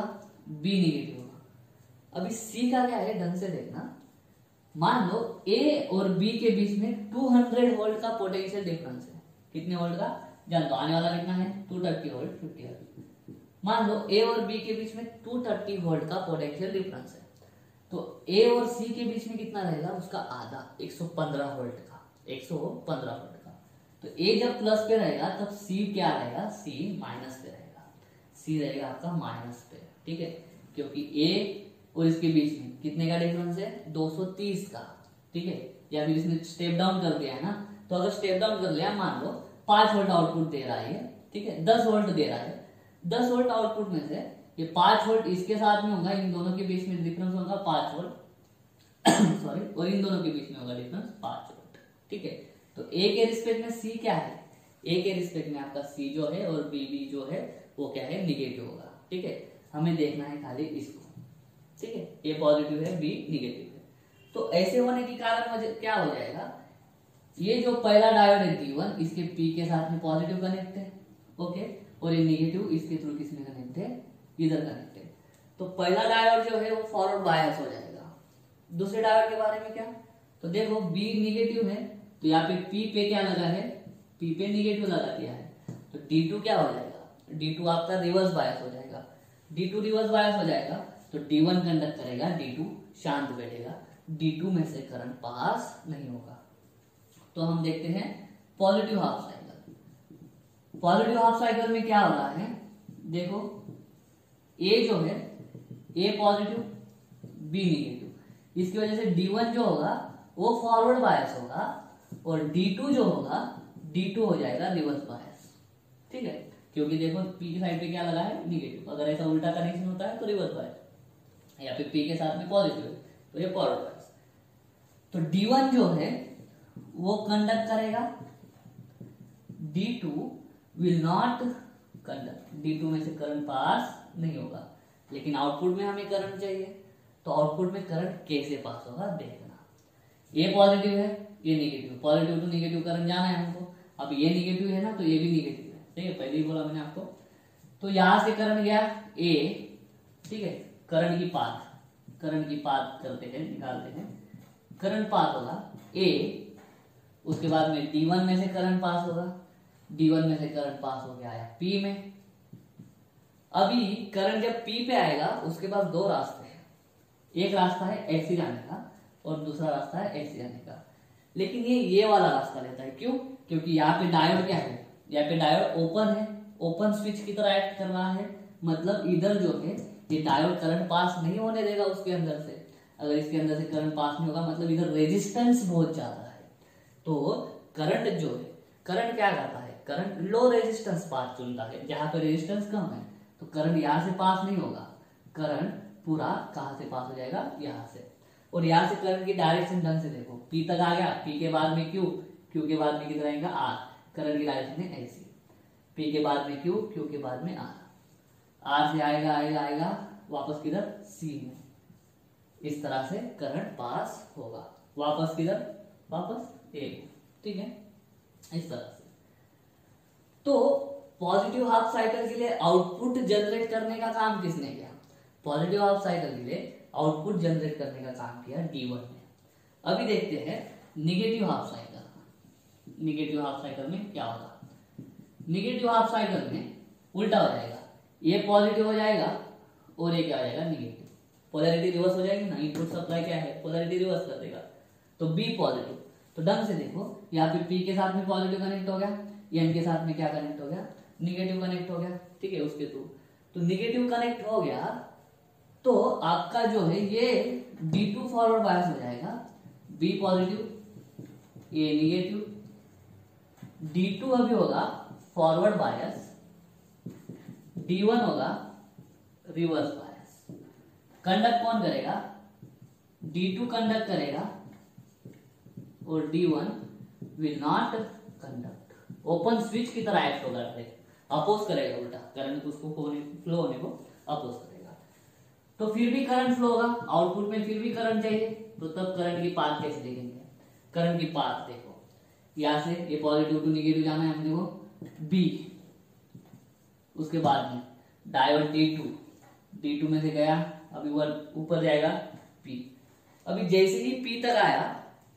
B निगेटिव होगा। अभी C का क्या है, ढंग से देखना। मान लो A और B के बीच में 200 वोल्ट का पोटेंशियल डिफरेंस है। कितने वोल्ट का जान दो, आने वाला कितना है 230 वोल्ट, 50 वोल्ट। मान लो A और B के बीच में 230 वोल्ट का पोटेंशियल डिफरेंस है, तो A और C के बीच में कितना रहेगा, उसका आधा 115 वोल्ट का, 115 वोल्ट का। तो A जब प्लस पे रहेगा तब C क्या रहेगा, C माइनस पे रहेगा, C रहेगा आपका माइनस पे। ठीक है, क्योंकि A और इसके बीच में कितने का डिफरेंस है, 230 का। ठीक है, या फिर इसने स्टेप डाउन कर दिया है ना, तो अगर स्टेप डाउन कर लिया, मान लो 5 वोल्ट आउटपुट दे रहा है, ठीक है, 10 वोल्ट दे रहा है, 10 वोल्ट आउटपुट में से ये 5 वोल्ट इसके साथ में होगा, इन दोनों के बीच में डिफरेंस होगा 5 वोल्ट सॉरी, और इन दोनों के बीच में होगा डिफरेंस 5 वोल्ट। ठीक है, तो A के रिस्पेक्ट में C क्या है, A के रिस्पेक्ट में आपका C जो है और B जो है वो क्या है, निगेटिव होगा। ठीक है, हमें देखना है खाली इसको। ठीक है, A पॉजिटिव है, B निगेटिव है। तो ऐसे होने के कारण क्या हो जाएगा, ये जो पहला डायोड है D1 इसके P के साथ में पॉजिटिव कनेक्ट है, ओके, और ये निगेटिव इसके थ्रू किसमें कनेक्ट है, इधर कनेक्ट है। तो पहला डायोड जो है वो फॉरवर्ड बायस हो जाएगा। दूसरे डायोड के बारे में क्या, तो देखो B निगेटिव है, तो यहाँ पे P पे क्या लगा है, P पे निगेटिव लगा दिया है, तो D2 क्या हो जाएगा, D2 आपका रिवर्स बायस हो जाएगा। D2 रिवर्स बायस हो जाएगा तो D1 कंडक्ट करेगा, D2 शांत बैठेगा, D2 में से करंट पास नहीं होगा। तो हम देखते हैं positive half cycle. Positive half cycle में क्या हो रहा है, देखो A जो है, A पॉजिटिव, B निगेटिव, इसकी वजह से D1 जो होगा वो फॉरवर्ड बायस होगा और D2 जो होगा, D2 हो जाएगा रिवर्स बायस। ठीक है, क्योंकि देखो P की साइड पे क्या लगा है, निगेटिव। अगर ऐसा उल्टा कनेक्शन होता है तो रिवर्स बायस, या फिर P के साथ में पॉजिटिव है तो ये फॉरवर्ड बायस। तो D1 जो है वो कंडक्ट करेगा, D2 will not conduct, D2 में से करंट पास नहीं होगा। लेकिन आउटपुट में हमें करंट चाहिए, तो आउटपुट में करंट कैसे पास होगा देखना। ये पॉजिटिव है, ये negative, positive to negative current जाना है हमको। अब ये निगेटिव है ना, तो ये भी निगेटिव है। ठीक है, पहले ही बोला मैंने आपको। तो यहां से करंट गया A, ठीक है, करंट की पाथ करते हैं, निकालते हैं। करंट पास होगा A, उसके बाद में D1 में से करंट पास होगा, D1 में से करंट पास हो गया आया P में। अभी करंट जब P पे आएगा उसके पास दो रास्ते हैं, एक रास्ता है ऐसे जाने का और दूसरा रास्ता है ऐसे जाने का। लेकिन ये वाला रास्ता लेता है, क्यों? क्योंकि यहाँ पे डायोड क्या है, यहाँ पे डायोड ओपन है, ओपन स्विच की तरह एक्ट कर रहा है। मतलब इधर जो है ये डायोड करंट पास नहीं होने देगा उसके अंदर से। अगर इसके अंदर से करंट पास नहीं होगा मतलब इधर रेजिस्टेंस बहुत ज्यादा है। तो करंट जो है, करंट क्या करता है, करंट लो रेजिस्टेंस पाथ चुनता है। जहां पे रेजिस्टेंस कम है तो करंट यहाँ से पास नहीं होगा, करंट पूरा कहां से पास हो जाएगा, यहाँ से। और यहाँ से करंट की डायरेक्शन ढंग से देखो, P तक आ गया, P के बाद में Q, Q के बाद में किधर आएगा R, करंट की डायरेक्शन है ऐसी। P के बाद में Q, Q के बाद में R, R से आएगा वापस किधर, C में। इस तरह से करंट पास होगा, वापस किधर, वापस A में। ठीक है, इस तरह से। तो पॉजिटिव हाफ साइकिल के लिए आउटपुट जनरेट करने का काम किसने किया? पॉजिटिव हाफ साइकिल के लिए आउटपुट जनरेट करने का काम किया D1 ने। अभी देखते हैं negative half cycle. Negative half cycle में क्या होगा? निगेटिव हाफ साइकिल में उल्टा हो जाएगा, ये पॉजिटिव हो जाएगा और ये क्या हो जाएगा? निगेटिव। पोलैरिटी रिवर्स हो जाएगी ना, इनपुट सप्लाई क्या है? पोलैरिटी रिवर्स कर देगा, तो बी पॉजिटिव। तो ढंग से देखो, यहाँ पे पी के साथ में पॉजिटिव कनेक्ट हो गया, एन के साथ में क्या कनेक्ट हो गया? निगेटिव कनेक्ट हो गया, ठीक है, उसके थ्रू। तो निगेटिव कनेक्ट हो गया तो आपका जो है ये D2 फॉरवर्ड बायस हो जाएगा, बी पॉजिटिव ए निगेटिव, D2 अभी होगा फॉरवर्ड बायस, D1 होगा रिवर्स बायस। कंडक्ट कौन करेगा? D2 कंडक्ट करेगा और D1 will not conduct. Open switch की तरह एक्ट होगा, अपोज करेगा, उल्टा करंट उसको फ्लो होने को अपोज करेगा। तो फिर भी करंट फ्लो होगा, आउटपुट में फिर भी करंट चाहिए, तो तब करंट की पाथ कैसे देखेंगे? करंट की पाथ देखो, यहां से ये पॉजिटिव टू निगेटिव जाना है हमने को बी, उसके बाद में डायोड D2 में से गया, अभी वो ऊपर जाएगा P। अभी जैसे ही P तक आया,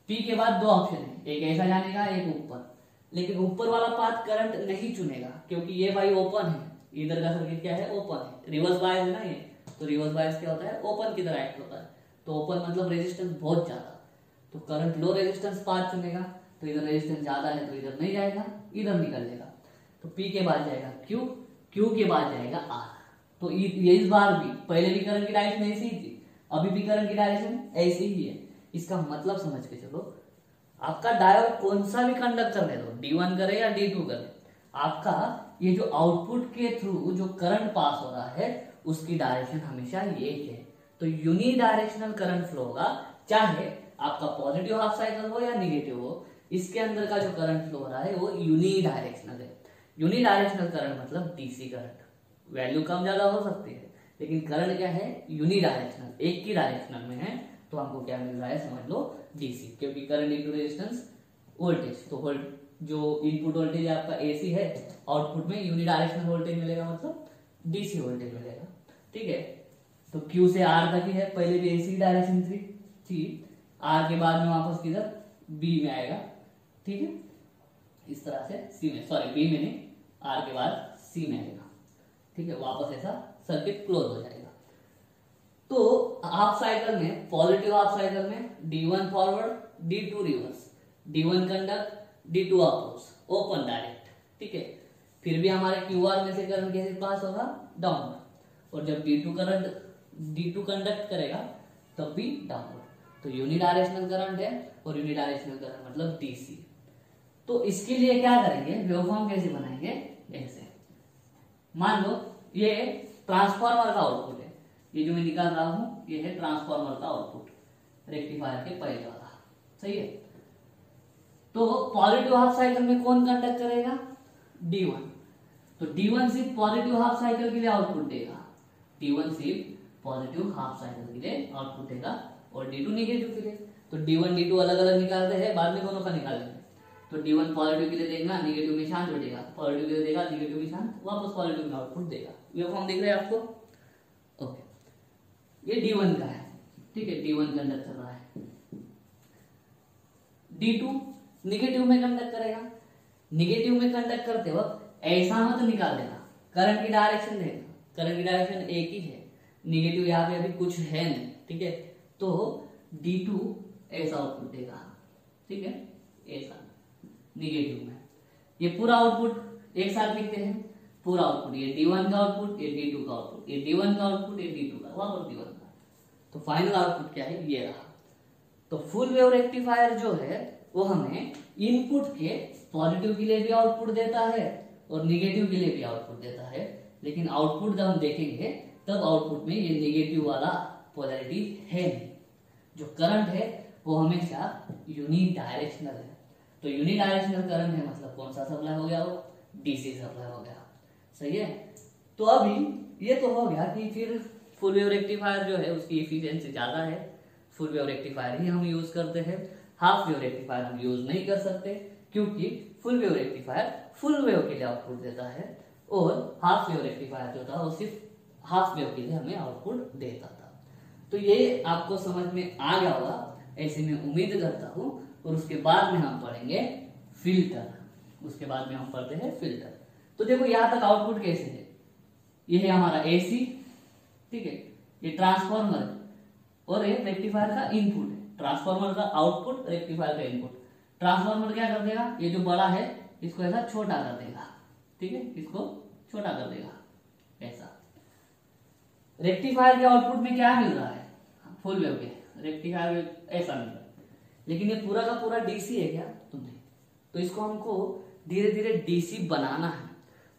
P के बाद दो ऑप्शन है, एक ऐसा जाने का, एक ऊपर। लेकिन ऊपर वाला पाथ करंट नहीं चुनेगा क्योंकि ये भाई ओपन है, इधर का सर्किट क्या है? ओपन है, रिवर्स बायस है ना ये, तो रिवर्स बायस क्या होता है? ओपन की तरह एक्ट होता है। तो ओपन मतलब रेजिस्टेंस बहुत ज्यादा, तो करंट लो रेजिस्टेंस पाथ चुनेगा, तो इधर रेजिस्टेंस ज्यादा है तो इधर नहीं जाएगा, इधर निकल लेगा। तो P के बाद जाएगा Q के बाद जाएगा R। तो ये इस बार भी, पहले भी करंट की डायरेक्शन ऐसी ही थी, अभी भी करंट की डायरेक्शन ऐसी ही है। इसका मतलब समझ के चलो, आपका डायोड कौन सा भी कंडक्ट करने दो, D1 करे या D2 करे, आपका ये जो आउटपुट के थ्रू जो करंट पास हो रहा है उसकी डायरेक्शन हमेशा ये है। तो यूनि डायरेक्शनल करंट फ्लो होगा, चाहे आपका पॉजिटिव हाफ साइकिल हो या निगेटिव हो, इसके अंदर का जो करंट फ्लो हो रहा है वो यूनि डायरेक्शनल है। यूनि डायरेक्शनल करंट मतलब डीसी करंट, वैल्यू कम ज्यादा हो सकती है लेकिन करंट क्या है? यूनि डायरेक्शनल, एक की डायरेक्शनल में है। तो हमको क्या मिल रहा है? समझ लो डीसी, क्योंकि करंट इनटू रेजिस्टेंस वोल्टेज, तो जो इनपुट वोल्टेज आपका एसी है, आउटपुट में यूनि डायरेक्शनल वोल्टेज मिलेगा, मतलब डीसी वोल्टेज मिलेगा, ठीक है। तो क्यू से आर तक ही है, पहले भी एसी डायरेक्शन थी, आर के बाद में वापस किधर? बी में आएगा, ठीक है, इस तरह से सी में, सॉरी बी में नहीं, आर के बाद सी में आएगा, ठीक है, वापस ऐसा सर्किट क्लोज हो जाएगा। तो हाफ साइकिल में, पॉजिटिव हाफ साइकिल में D1 forward, D2 reverse, D1 conduct, D2 oppose, open direct, ठीक है। फिर भी हमारे QR में से करंट कैसे पास होगा? डाउनवर्ड। और जब D2 कंडक्ट करेगा तब भी डाउनवर्ड। तो यूनि डायरेक्शनल करंट है, और यूनि डायरेक्शनल करंट मतलब DC। तो इसके लिए क्या करेंगे? वेवफॉर्म कैसे बनाएंगे? ऐसे मान लो ये ट्रांसफार्मर का आउटपुट है, ये जो मैं निकाल रहा हूं ये है ट्रांसफार्मर का आउटपुट, रेक्टिफायर के पहले वाला, सही है। तो पॉजिटिव हाफ साइकिल में कौन कंडक्ट करेगा? D1। तो D1 सिर्फ पॉजिटिव हाफ साइकिल के लिए आउटपुट देगा, D1 सिर्फ पॉजिटिव हाफ साइकिल के लिए आउटपुट देगा, और D2 निगेटिव के लिए। तो D1 D2 अलग अलग निकालते हैं, बाद में दोनों का निकालेंगे। तो D1 पॉजिटिव के लिए देगा, निगेटिव में शांत हो जाएगा, पॉजिटिव के लिए देगा, निगेटिव में शांत, वापस पॉजिटिव में आउटपुट देगा। वेवफॉर्म दिख रहा है आपको? ओके, ये D1 का है, ठीक है, D1 कंडक्ट कर रहा है। D2 निगेटिव में कंडक्ट करेगा, निगेटिव में कंडक्ट करते वक्त ऐसा मत निकाल देना, करंट की डायरेक्शन देगा, करंट की डायरेक्शन एक ही है, निगेटिव यहाँ पे अभी कुछ है नहीं, ठीक है। तो D2 ऐसा आउटपुट देगा, ठीक है, ऐसा निगेटिव में। ये पूरा आउटपुट एक साथ लिखते हैं, पूरा आउटपुट, ये D1 का आउटपुट, ये D2 का आउटपुट, ये D1 का आउटपुट, ये D2 का, वापस D1 का। तो फाइनल आउटपुट क्या है? ये रहा। तो फुल वेव रेक्टिफायर जो है वो हमें इनपुट के पॉजिटिव के लिए भी आउटपुट देता है और निगेटिव के लिए भी आउटपुट देता है, लेकिन आउटपुट जब हम देखेंगे तब आउटपुट में ये निगेटिव वाला पोलैरिटी है नहीं। जो करंट है वो हमेशा यूनि डायरेक्शनल है। तो यूनि डायरेक्शनल करंट है मतलब कौन सा सप्लाई हो गया? वो डीसी सप्लाई हो गया, सही है। तो अभी ये तो हो गया कि फिर फुल वेव रेक्टिफायर जो है उसकी एफिशिएंसी ज्यादा है, फुल वेव रेक्टिफायर ही हम यूज करते हैं, हाफ वेव रेक्टिफायर हम यूज नहीं कर सकते क्योंकि full wave rectifier full wave के लिए आउटपुट देता है, और हाफ वेव रेक्टिफायर जो था वो सिर्फ हाफ वेव के लिए हमें आउटपुट देता था। तो ये आपको समझ में आ गया होगा, ऐसे मैं उम्मीद करता हूँ। और उसके बाद में हम पढ़ेंगे फिल्टर, उसके बाद में हम पढ़ते हैं फिल्टर। तो देखो यहाँ तक आउटपुट कैसे है, ये है हमारा एसी, ठीक है, ये ट्रांसफार्मर है, और ये रेक्टिफायर का इनपुट है। ट्रांसफार्मर का आउटपुट, रेक्टिफायर का इनपुट। ट्रांसफार्मर क्या कर देगा, ये जो बड़ा है इसको ऐसा छोटा कर देगा, ठीक है, इसको छोटा कर देगा ऐसा। रेक्टिफायर के आउटपुट में क्या मिल रहा है, फुल वेव के रेक्टिफायर में ऐसा मिल रहा है, लेकिन ये पूरा का पूरा डीसी है क्या, तो नहीं। तो इसको हमको धीरे धीरे डीसी बनाना है।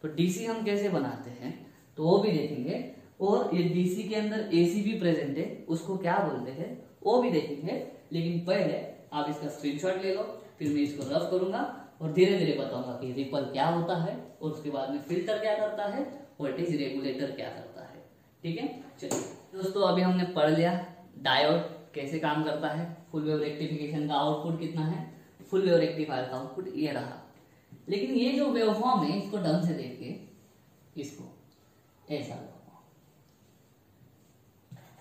तो डीसी हम कैसे बनाते हैं तो वो भी देखेंगे, और ये डीसी के अंदर एसी भी प्रेजेंट है, उसको क्या बोलते हैं वो भी देखेंगे। लेकिन पहले आप इसका स्क्रीनशॉट ले लो, फिर मैं इसको रफ करूंगा और धीरे धीरे बताऊंगा कि रिपल क्या होता है, और उसके बाद में फिल्टर क्या करता है, वोल्टेज रेगुलेटर क्या करता है। ठीक है, चलिए दोस्तों, अभी हमने पढ़ लिया डायोड कैसे काम करता है, फुल वेव रेक्टिफिकेशन का आउटपुट कितना है, फुल वेव रेक्टिफायर का आउटपुट ये रहा। लेकिन ये जो वेवफॉर्म है इसको ढंग से देखिए, इसको ऐसा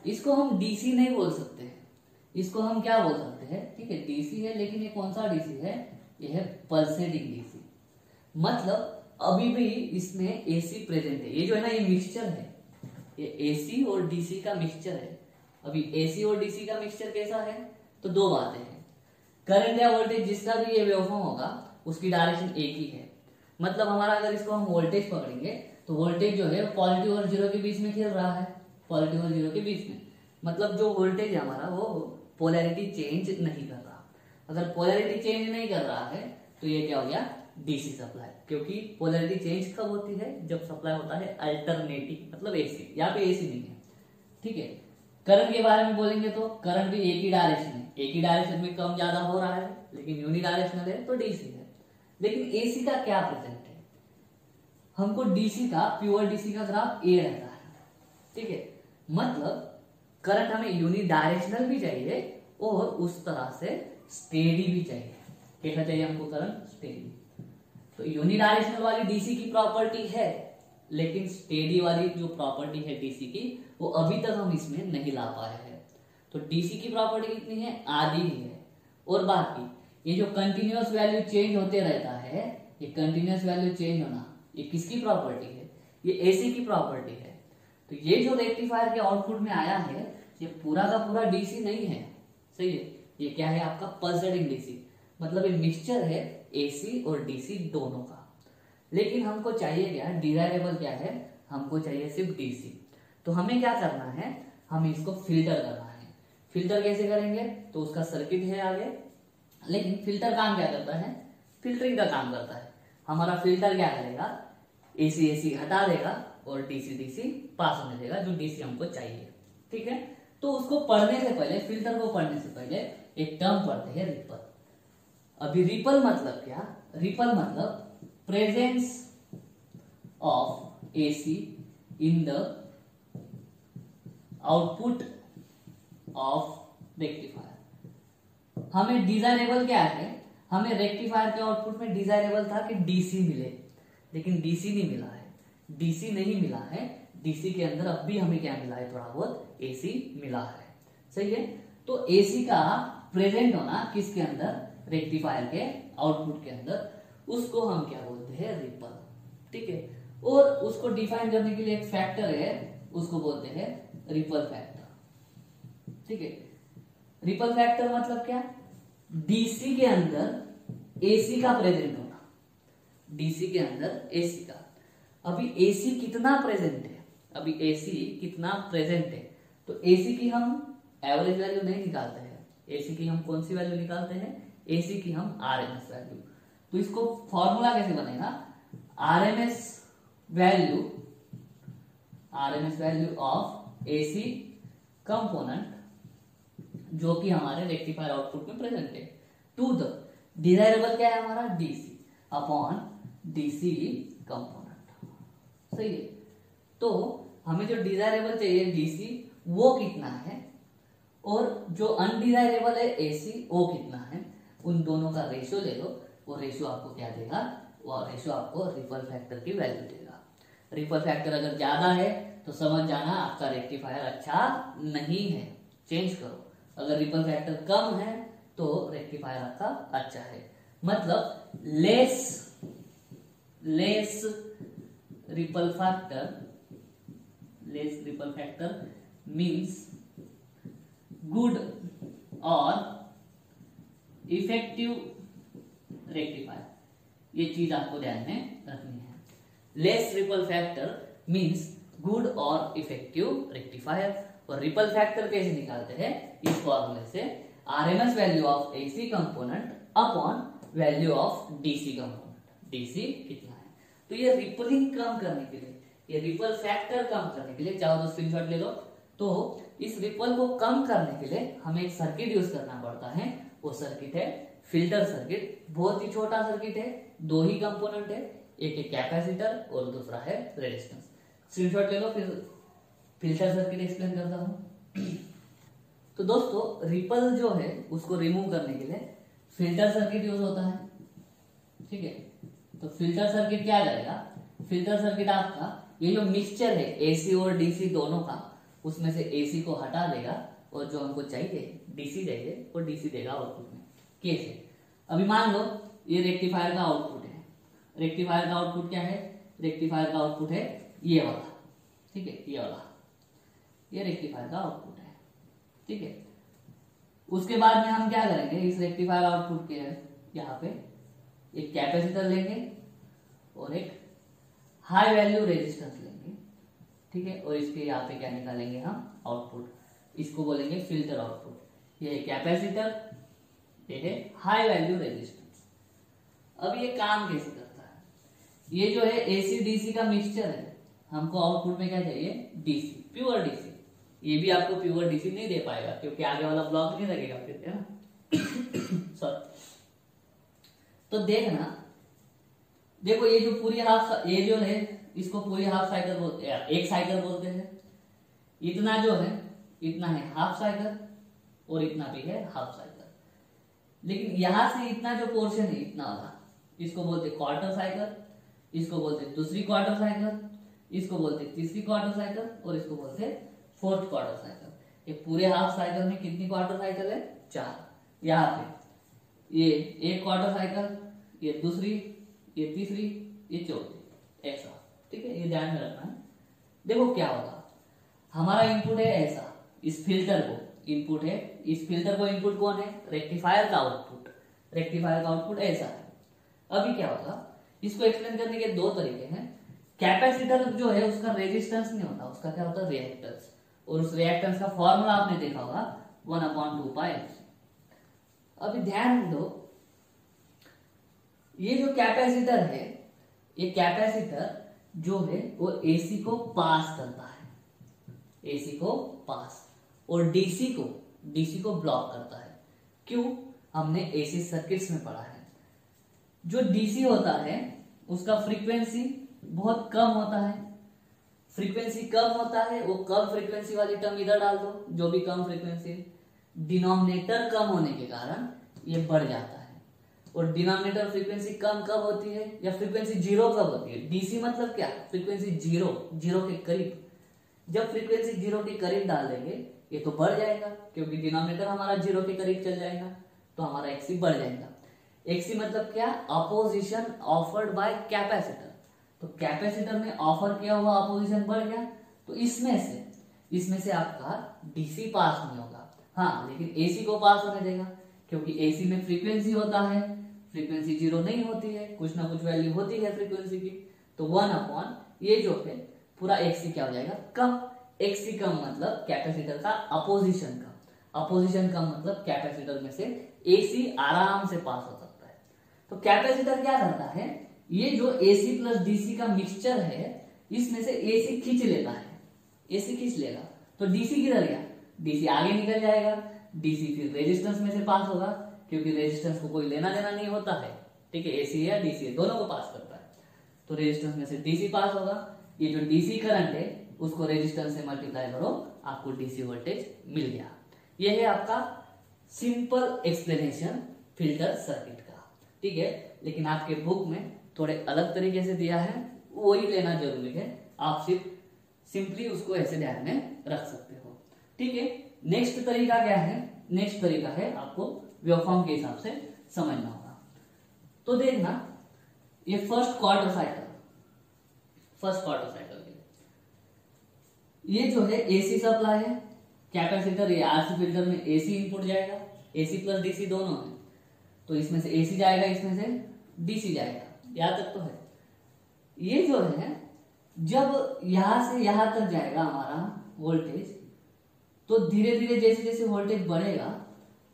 इसको हम डीसी नहीं बोल सकते, इसको हम क्या बोल सकते हैं, ठीक है, डीसी है, लेकिन ये कौन सा डीसी है, ये है पल्सेटिंग डीसी। मतलब अभी भी इसमें एसी प्रेजेंट है। ये जो है ना, ये मिक्सचर है, ये एसी और डीसी का मिक्सचर है। अभी एसी और डीसी का मिक्सचर कैसा है, तो दो बातें हैं, करंट या वोल्टेज जिसका भी ये वेवफॉर्म होगा उसकी डायरेक्शन एक ही है। मतलब हमारा अगर इसको हम वोल्टेज पकड़ेंगे तो वोल्टेज जो है पॉजिटिव और जीरो के बीच में खेल रहा है, पॉजिटिव और जीरो के बीच में। मतलब जो वोल्टेज है हमारा वो पोलैरिटी चेंज नहीं कर रहा। अगर पोलैरिटी चेंज नहीं कर रहा है तो ये क्या हो गया, डीसी सप्लाई। क्योंकि पोलैरिटी चेंज कब होती है, जब सप्लाई होता है अल्टरनेटिंग, मतलब एसी। यहाँ पे एसी नहीं है, ठीक है। करंट के बारे में बोलेंगे तो करंट भी एक ही डायरेक्शन है, एक ही डायरेक्शन में कम ज्यादा हो रहा है, लेकिन यूनिडायरेक्शनल है तो डीसी है। लेकिन एसी का क्या प्रेजेंट है, हमको डीसी का, प्योर डीसी का ग्राफ ए रहता है, ठीक है। मतलब करंट हमें यूनिडायरेक्शनल भी चाहिए और उस तरह से स्टेडी भी चाहिए। कैसा चाहिए हमको करंट, स्टेडी। तो यूनिडायरेक्शनल वाली डीसी की प्रॉपर्टी है, लेकिन स्टेडी वाली जो प्रॉपर्टी है डीसी की वो अभी तक हम इसमें नहीं ला पाए हैं। तो डीसी की प्रॉपर्टी कितनी है, आधी ही है। और बाकी ये जो कंटिन्यूअस वैल्यू चेंज होते रहता है, ये कंटिन्यूअस वैल्यू चेंज होना, ये किसकी प्रॉपर्टी है, ये एसी की प्रॉपर्टी है। तो ये जो रेक्टिफायर के आउटपुट में आया है ये पूरा का पूरा डीसी नहीं है, सही है। ये क्या है आपका पल्सेटिंग डीसी, मतलब ये मिक्सचर है एसी और डीसी दोनों का। लेकिन हमको चाहिए क्या, डिजायरेबल क्या है, हमको चाहिए सिर्फ डीसी। तो हमें क्या करना है, हमें इसको फिल्टर करना है। फिल्टर कैसे करेंगे, तो उसका सर्किट है आगे। लेकिन फिल्टर काम क्या करता है, फिल्टरिंग का काम करता है। हमारा फिल्टर क्या करेगा, एसी एसी हटा देगा और डीसी डीसी पास होने देगा, जो डीसी हमको चाहिए, ठीक है। तो उसको पढ़ने से पहले, फिल्टर को पढ़ने से पहले एक टर्म पढ़ते हैं, रिपल। अभी रिपल मतलब क्या, रिपल मतलब presence of AC in the output of rectifier. हमें डिजायरेबल क्या है, हमें रेक्टिफायर के आउटपुट में डिजायरेबल था कि डीसी मिले, लेकिन डीसी नहीं मिला है, डीसी नहीं मिला है। डीसी के अंदर अब भी हमें क्या मिला है, थोड़ा बहुत एसी मिला है, सही है। तो एसी का प्रेजेंट होना किसके अंदर, रेक्टिफायर के आउटपुट के अंदर, उसको हम क्या बोलते हैं, रिपल, ठीक है। और उसको डिफाइन करने के लिए एक फैक्टर है, उसको बोलते हैं रिपल फैक्टर, ठीक है। रिपल फैक्टर मतलब क्या, डीसी के अंदर एसी का प्रेजेंट होना, डीसी के अंदर एसी का। अभी एसी कितना प्रेजेंट है, अभी एसी कितना प्रेजेंट है, तो एसी की हम एवरेज वैल्यू नहीं निकालते हैं, एसी की हम कौन सी वैल्यू निकालते हैं, एसी की हम आरएमएस वैल्यू। तो इसको फॉर्मूला कैसे बनेगा, RMS value of AC component जो कि हमारे रेक्टिफायर आउटपुट में प्रेजेंट है, टू द डिजायरेबल क्या है हमारा, डीसी अपॉन डीसी कंपोनेंट, सही है। तो हमें जो डिजायरेबल चाहिए डीसी वो कितना है, और जो अनडिजायरेबल है एसी वो कितना है, उन दोनों का रेशियो ले लो, वो रेशियो आपको क्या देगा, वो रेशियो आपको रिपल फैक्टर की वैल्यू देगा। रिपल फैक्टर अगर ज्यादा है तो समझ जाना आपका रेक्टिफायर अच्छा नहीं है, चेंज करो। अगर रिपल फैक्टर कम है तो रेक्टिफायर आपका अच्छा है। मतलब less ripple factor means good और इफेक्टिव रेक्टिफायर। ये चीज आपको ध्यान में रखनी है। Less ripple factor means good और इफेक्टिव रेक्टिफायर। और रिपल फैक्टर कैसे निकालते हैं? इस फॉर्मूले से RMS value of AC component upon value of DC component. DC कितना है? तो ये रिपलिंग कम करने के लिए, ये रिपल फैक्टर कम करने के लिए, चाहो तो स्क्रीनशॉट ले लो। तो इस रिपल को कम करने के लिए हमें एक सर्किट यूज करना पड़ता है। वो सर्किट है फिल्टर सर्किट। बहुत ही छोटा सर्किट है, दो ही कंपोनेंट है, एक है कैपेसिटर और दूसरा है रेजिस्टेंस। स्क्रीनशॉट ले लो, फिर फिल्टर सर्किट एक्सप्लेन करता हूं। तो दोस्तों रिपल जो है उसको रिमूव करने के लिए फिल्टर सर्किट यूज होता है, ठीक है। तो फिल्टर सर्किट क्या करेगा? फिल्टर सर्किट आपका ये जो मिक्सचर है एसी और डीसी दोनों का, उसमें से एसी को हटा देगा और जो हमको चाहिए डीसी चाहिए वो डीसी देगा आउटपुट में। कैसे? अभी मान लो ये रेक्टिफायर का आउटपुट है। रेक्टिफायर का आउटपुट क्या है? रेक्टिफायर का आउटपुट है ये वाला, ठीक है, ये वाला, ये रेक्टिफायर का आउटपुट है, ठीक है। उसके बाद में हम क्या करेंगे? इस रेक्टिफायर आउटपुट के यहाँ पे एक कैपेसिटर लेंगे और एक हाई वैल्यू रेजिस्टेंस लेंगे, ठीक है। और इसके यहाँ पे क्या निकालेंगे हम? आउटपुट। इसको बोलेंगे फिल्टर आउटपुट। ये कैपेसिटर, ये है हाई वैल्यू रेजिस्टेंस। अब ये काम कैसे करता है? ये जो है एसी डीसी का मिक्सचर है, हमको आउटपुट में क्या चाहिए? DC, pure DC. ये भी आपको प्योर डीसी नहीं दे पाएगा क्योंकि आगे वाला ब्लॉक नहीं लगेगा फिर, है ना। सॉरी। तो देखना, देखो ये जो पूरी हाफ, ये जो है इसको पूरी हाफ साइकिल बोलते हैं, एक साइकिल बोलते हैं। इतना जो है इतना है हाफ साइकिल और इतना भी है हाफ साइकिल। लेकिन यहां से इतना जो पोर्शन है इतना वाला, इसको बोलते क्वार्टर साइकिल, इसको बोलते दूसरी क्वार्टर साइकिल, इसको बोलते तीसरी क्वार्टर साइकिल और इसको बोलते फोर्थ क्वार्टर साइकिल। ये पूरे हाफ साइकिल में कितनी क्वार्टर साइकिल है? 4। यहाँ पे ये एक क्वार्टर साइकिल, ये दूसरी, ये तीसरी, ये चौथी, ऐसा, ठीक है। ये ध्यान में रखना है। देखो क्या होगा, हमारा इनपुट है ऐसा, इस फिल्टर को इनपुट है, इस फिल्टर को इनपुट कौन है? रेक्टिफायर का आउटपुट। रेक्टिफायर का आउटपुट ऐसा है। अभी क्या होगा, इसको एक्सप्लेन करने के दो तरीके हैं। कैपेसिटर जो है उसका रेजिस्टेंस नहीं होता, उसका क्या होता है? रिएक्टेंस। और उस रिएक्टेंस का फॉर्मूला आपने देखा होगा 1/2π। अभी ध्यान दो, ये जो कैपेसिटर है, ये कैपेसिटर जो है वो एसी को पास करता है, एसी को पास, और डीसी को ब्लॉक करता है। क्यों? हमने एसी सर्किट्स में पढ़ा है। जो डीसी होता है उसका फ्रीक्वेंसी बहुत कम होता है। फ्रीक्वेंसी कम होता है, वो कम फ्रीक्वेंसी वाली टर्म इधर डाल दो, जो भी कम फ्रीक्वेंसी, डिनोमिनेटर कम होने के कारण ये बढ़ जाता है। और डिनोमिनेटर फ्रीक्वेंसी कम कब होती है, या फ्रीक्वेंसी जीरो कब होती है? डीसी मतलब क्या? फ्रीक्वेंसी जीरो के करीब। जब फ्रीक्वेंसी जीरो के करीब डाल देंगे ये तो बढ़ जाएगा, क्योंकि डिनोमिनेटर हमारा जीरो के करीब चल जाएगा, तो हमारा एक्सी बढ़ जाएगा। एक्सी मतलब क्या? Opposition offered by capacitor. तो कैपेसिटर ने ऑफर किया हुआ अपोजिशन बढ़ गया, तो इसमें से आपका डीसी पास नहीं होगा। हाँ, लेकिन एसी को पास होने देगा, क्योंकि एसी में फ्रीक्वेंसी होता है, फ्रीक्वेंसी जीरो नहीं होती है, कुछ ना कुछ वैल्यू होती है फ्रीक्वेंसी की। तो 1/, ये जो है पूरा एक्सी क्या हो जाएगा? कम। एक्सी कम मतलब कैपेसिटर का अपोजिशन कम। अपोजिशन कम मतलब कैपेसिटर में से एसी आराम से पास हो सकता है। तो कैपेसिटर क्या करता है? ये जो एसी प्लस डीसी का मिक्सचर है, इसमें से एसी खींच लेता है, एसी खींच लेगा, तो डीसी किधर गया? डीसी आगे निकल जाएगा। डीसी फिर रेजिस्टेंस में से पास होगा, क्योंकि रेजिस्टेंस को कोई लेना देना नहीं होता है, ठीक है। एसी या डीसी दोनों को पास करता है, तो रेजिस्टेंस में से डीसी पास होगा। ये जो डीसी करंट है उसको रेजिस्टेंस से मल्टीप्लाई करो, आपको डीसी वोल्टेज मिल गया। ये है आपका सिंपल एक्सप्लेनेशन फिल्टर सर्किट का, ठीक है। लेकिन आपके बुक में थोड़े अलग तरीके से दिया है, वही लेना जरूरी है। आप सिंपली उसको ऐसे ध्यान में रख सकते हो। ठीक है, नेक्स्ट तरीका क्या है? नेक्स्ट तरीका है आपको वेवफॉर्म के हिसाब से समझना होगा। तो देखना, ये फर्स्ट क्वार्टर साइकिल के ये जो है एसी सप्लाई है, कैपेसिटर ये आरसी फिल्टर में एसी इनपुट जाएगा, एसी प्लस डीसी दोनों है, तो इसमें से एसी जाएगा, इसमें से डीसी जाएगा, यहां तक तो है। ये जो है जब यहां से यहां तक जाएगा हमारा वोल्टेज, तो धीरे धीरे जैसे जैसे वोल्टेज बढ़ेगा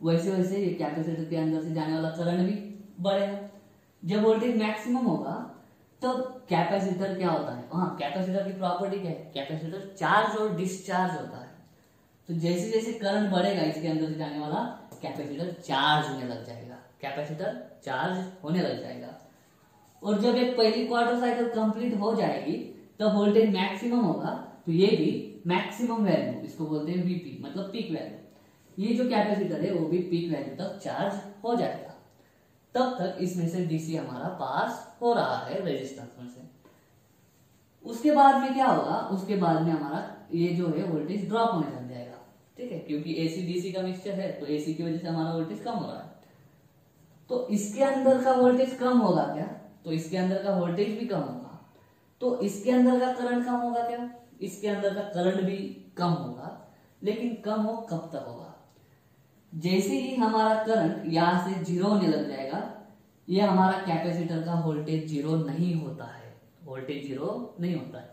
वैसे वैसे ये कैपेसिटर के अंदर से जाने वाला करंट भी बढ़ेगा। जब वोल्टेज मैक्सिमम होगा तब कैपेसिटर क्या होता है, हाँ कैपेसिटर की प्रॉपर्टी क्या है, कैपेसिटर चार्ज और डिस्चार्ज होता है। तो जैसे जैसे करंट बढ़ेगा इसके अंदर से जाने वाला, कैपेसिटर चार्ज होने लग जाएगा, कैपेसिटर चार्ज होने लग जाएगा। और जब एक पहली क्वार्टर साइकिल कंप्लीट हो जाएगी तब वोल्टेज मैक्सिमम होगा, तो ये भी मैक्सिमम वैल्यू, इसको बोलते हैं वीपी मतलब पीक वैल्यू। ये जो कैपेसिटर है वो भी पीक वैल्यू तक चार्ज हो जाएगा। तब तक इसमें से डीसी हमारा पास हो रहा है रेजिस्टेंस में से। उसके बाद में क्या होगा, उसके बाद में हमारा ये जो है वोल्टेज ड्रॉप होने लग जाएगा। ठीक है, क्योंकि एसी डीसी का मिक्सचर है, तो एसी की वजह से हमारा वोल्टेज कम हो रहा है। तो इसके अंदर का वोल्टेज कम होगा क्या, तो इसके अंदर का वोल्टेज भी कम होगा। तो इसके अंदर का करंट कम होगा क्या, इसके अंदर का करंट भी कम होगा। लेकिन कम हो कब तक होगा, जैसे ही हमारा करंट यहां से जीरो होने लग जाएगा, ये हमारा कैपेसिटर का वोल्टेज जीरो नहीं होता है, वोल्टेज जीरो नहीं होता है।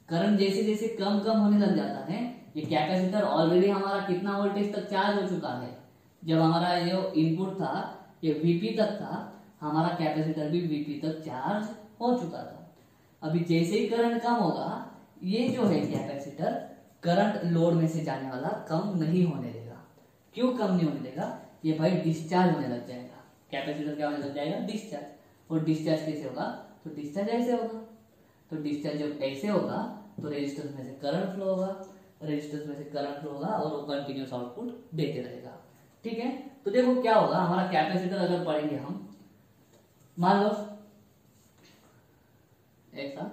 करंट जैसे जैसे कम कम होने लग जाता है, ये कैपेसिटर ऑलरेडी हमारा कितना वोल्टेज तक चार्ज हो चुका है। जब हमारा ये इनपुट था ये वीपी तक था, हमारा कैपेसिटर भी वीपी तक चार्ज हो चुका था। अभी जैसे ही करंट कम होगा, ये जो है कैपेसिटर करंट लोड में से जाने वाला कम नहीं होने देगा। क्यों कम नहीं होने देगा, ये भाई डिस्चार्ज होने लग जाएगा। कैपेसिटर क्या होने लग जाएगा, डिस्चार्ज। और डिस्चार्ज कैसे होगा, तो डिस्चार्ज ऐसे होगा। तो डिस्चार्ज जब ऐसे होगा तो रेजिस्टेंस में से करंट फ्लो होगा, रेजिस्टेंस में से करंट फ्लो होगा और वो कंटिन्यूस आउटपुट देते रहेगा। ठीक है, तो देखो क्या होगा, हमारा कैपेसिटर अगर पढ़ेंगे हम, मान लो ऐसा,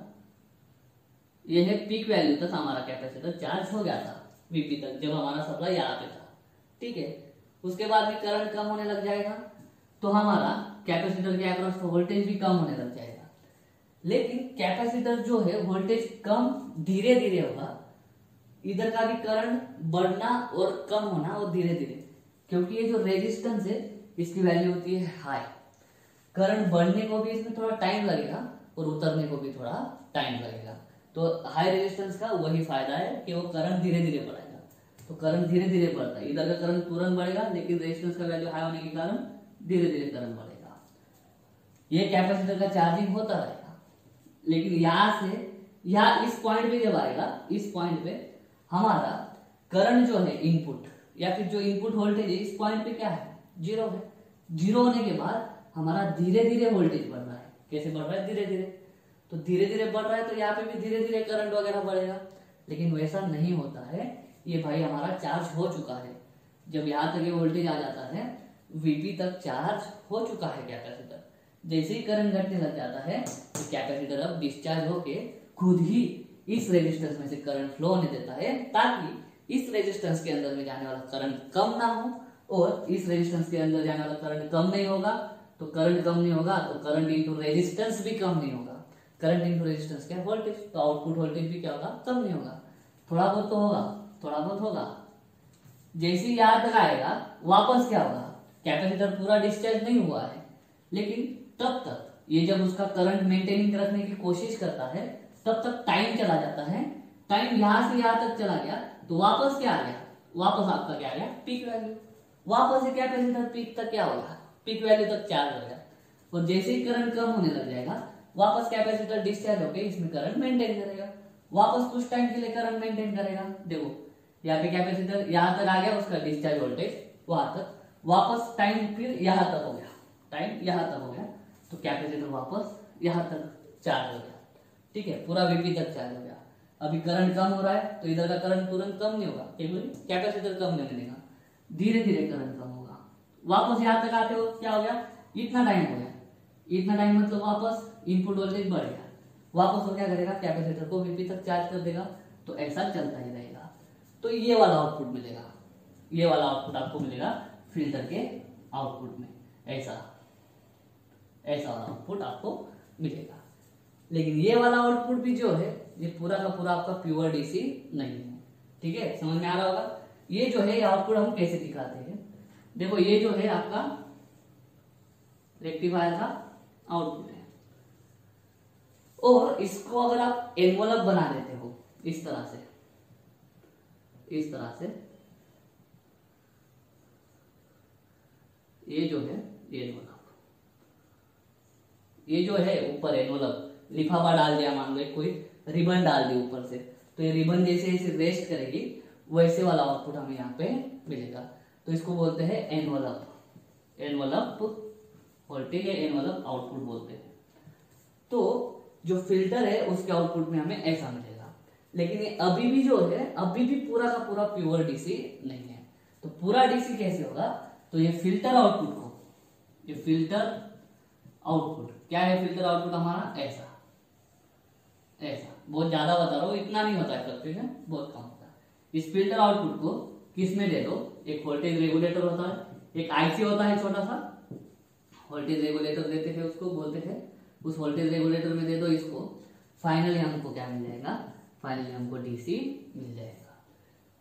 ये है पीक वैल्यू तक हमारा कैपेसिटर चार्ज हो गया था वीपी तक, जब हमारा सप्लाई यहाँ पे था। ठीक है, उसके बाद में करंट कम होने लग जाएगा, तो हमारा कैपेसिटर के अक्रॉस वोल्टेज भी कम होने लग जाएगा। लेकिन कैपेसिटर जो है वोल्टेज कम धीरे धीरे होगा, इधर का भी करंट बढ़ना और कम होना और धीरे धीरे, क्योंकि ये जो रेजिस्टेंस है इसकी वैल्यू होती है हाई। करंट बढ़ने को भी इसमें थोड़ा टाइम लगेगा और उतरने को भी थोड़ा टाइम लगेगा। तो हाई रेजिस्टेंस का वही फायदा है कि वो करंट धीरे धीरे बढ़ेगा। तो करंट धीरे धीरे बढ़ता है, इधर का करंट तुरंत बढ़ेगा, लेकिन रेजिस्टेंस का वैल्यू हाई होने के कारण धीरे धीरे करंट बढ़ेगा। ये कैपेसिटर का चार्जिंग होता रहेगा। लेकिन यहां से यहां इस पॉइंट पे जब आएगा, इस पॉइंट पे हमारा करंट जो है इनपुट या फिर जो इनपुट वोल्टेज है इस पॉइंट पे क्या है, जीरो है। जीरो होने के बाद हमारा धीरे धीरे वोल्टेज बढ़ रहा है। कैसे बढ़ रहा है, धीरे धीरे। तो धीरे धीरे बढ़ रहा है तो यहाँ पे भी धीरे धीरे करंट वगैरह बढ़ेगा। लेकिन वैसा नहीं होता है, ये भाई हमारा चार्ज हो चुका है। जब यहाँ तक ये वोल्टेज आ जाता है, वीपी तक चार्ज हो चुका है कैपेसिटर। जैसे ही करंट घटने लग जाता है तो कैपेसिटर अब डिस्चार्ज होके खुद ही इस रेजिस्टेंस में से करंट फ्लो होने देता है, ताकि इस रेजिस्टेंस के अंदर में जाने वाला करंट कम ना हो, और इस रेजिस्टेंस के अंदर जाने वाला करंट कम नहीं होगा। तो करंट कम नहीं होगा तो करंट इंटू रेजिस्टेंस भी कम नहीं होगा। करंट इंटू रेजिस्टेंस क्या है, वोल्टेज। तो आउटपुट वोल्टेज भी क्या होगा, कम नहीं होगा। थोड़ा बहुत तो होगा, थोड़ा बहुत होगा। जैसे ही यहाँ तक आएगा वापस क्या होगा, कैपेसिटर पूरा डिस्चार्ज नहीं हुआ है, लेकिन तब तक ये जब उसका करंट मेंटेनिंग रखने की कोशिश करता है तब तक टाइम चला जाता है। टाइम यहां से यहां तक चला गया तो वापस क्या आ गया, वापस आपका क्या आ गया, पीक वैल्यू। वापस से कैपेसिटर पीक तक क्या होगा, पीक वैल्यू तक चार्ज हो गया। और जैसे ही करंट कम होने लग जाएगा वापस कैपेसिटर डिस्चार्ज होकर इसमें करंट मेंटेन करेगा। वापस कुछ टाइम के लिए करंट मेंटेन करेगा। देखो यहाँ पे कैपेसिटर यहाँ तक आ गया, उसका डिस्चार्ज वोल्टेज वहां तक, वापस टाइम फिर यहाँ तक हो गया, टाइम यहाँ तक हो गया, तो कैपेसिटर वापस यहाँ तक चार्ज हो गया। ठीक है, पूरा वीपी तक चार्ज हो गया। अभी करंट कम हो रहा है तो इधर का करंट तुरंत कम नहीं होगा, कैपेसिटर कम नहीं देगा, धीरे धीरे करंट कम होगा। वापस यहाँ तक आते हो क्या हो गया, इतना टाइम हो गया। इतना टाइम मतलब वापस इनपुट वोल्टेज बढ़ गया, वापस वो क्या करेगा, कैपेसिटर को Vp तक चार्ज कर देगा, तो ऐसा चलता ही रहेगा। तो ये वाला आउटपुट मिलेगा, ये वाला आउटपुट आपको मिलेगा फिल्टर के आउटपुट में, ऐसा वाला आउटपुट आपको मिलेगा। लेकिन ये वाला आउटपुट भी जो है ये पूरा का पूरा आपका प्योर डीसी नहीं है, ठीक है, समझ में आ रहा होगा। ये जो है आउटपुट हम कैसे दिखाते हैं, देखो ये जो है आपका रेक्टिफायर का आउटपुट है, और इसको अगर आप एनवलप बना देते हो इस तरह से, ये जो है एनवलप, ये जो है ऊपर एनवलप लिफाफा डाल दिया, मान लो कोई रिबन डाल दी ऊपर से, तो ये रिबन जैसे इसे रेस्ट करेगी वैसे वाला आउटपुट हमें यहाँ पे मिलेगा। तो इसको बोलते हैं एनवलप वोल्टेज या एनवलप आउटपुट बोलते हैं। तो जो फिल्टर है उसके आउटपुट में हमें ऐसा मिलेगा। लेकिन ये अभी भी जो है अभी भी पूरा का पूरा प्योर डीसी नहीं है। तो पूरा डीसी कैसे होगा, तो ये फिल्टर आउटपुट को, ये फिल्टर आउटपुट क्या है, फिल्टर आउटपुट हमारा ऐसा बहुत ज्यादा बता रहा हूँ, इतना नहीं होता है फ्लक्चुएशन, बहुत कम होता है। इस फिल्टर आउटपुट को किस में दे दो, एक वोल्टेज रेगुलेटर होता है, एक आईसी होता है छोटा सा वोल्टेज रेगुलेटर देते थे, उसको बोलते थे, उस वोल्टेज रेगुलेटर में दे दो इसको, फाइनली हमको क्या मिल जाएगा, फाइनली हमको डीसी मिल जाएगा।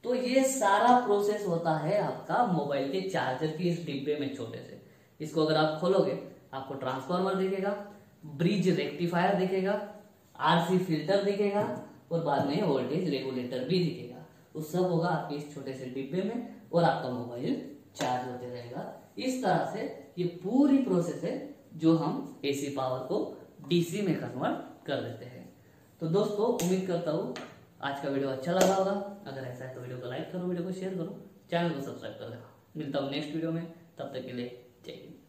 तो ये सारा प्रोसेस होता है आपका मोबाइल के चार्जर की इस डिब्बे में छोटे से। इसको अगर आप खोलोगे आपको ट्रांसफार्मर दिखेगा, ब्रिज रेक्टिफायर दिखेगा, आरसी फिल्टर दिखेगा, और बाद में वोल्टेज रेगुलेटर भी दिखेगा। वो सब होगा आपके इस छोटे से डिब्बे में, और आपका मोबाइल चार्ज होते रहेगा। इस तरह से ये पूरी प्रोसेस है जो हम एसी पावर को डीसी में कन्वर्ट कर देते हैं। तो दोस्तों उम्मीद करता हूँ आज का वीडियो अच्छा लगा होगा। अगर ऐसा है तो वीडियो को लाइक करो, वीडियो को शेयर करो, चैनल को सब्सक्राइब कर देना। मिलता हूँ नेक्स्ट वीडियो में, तब तक के लिए जय हिंद।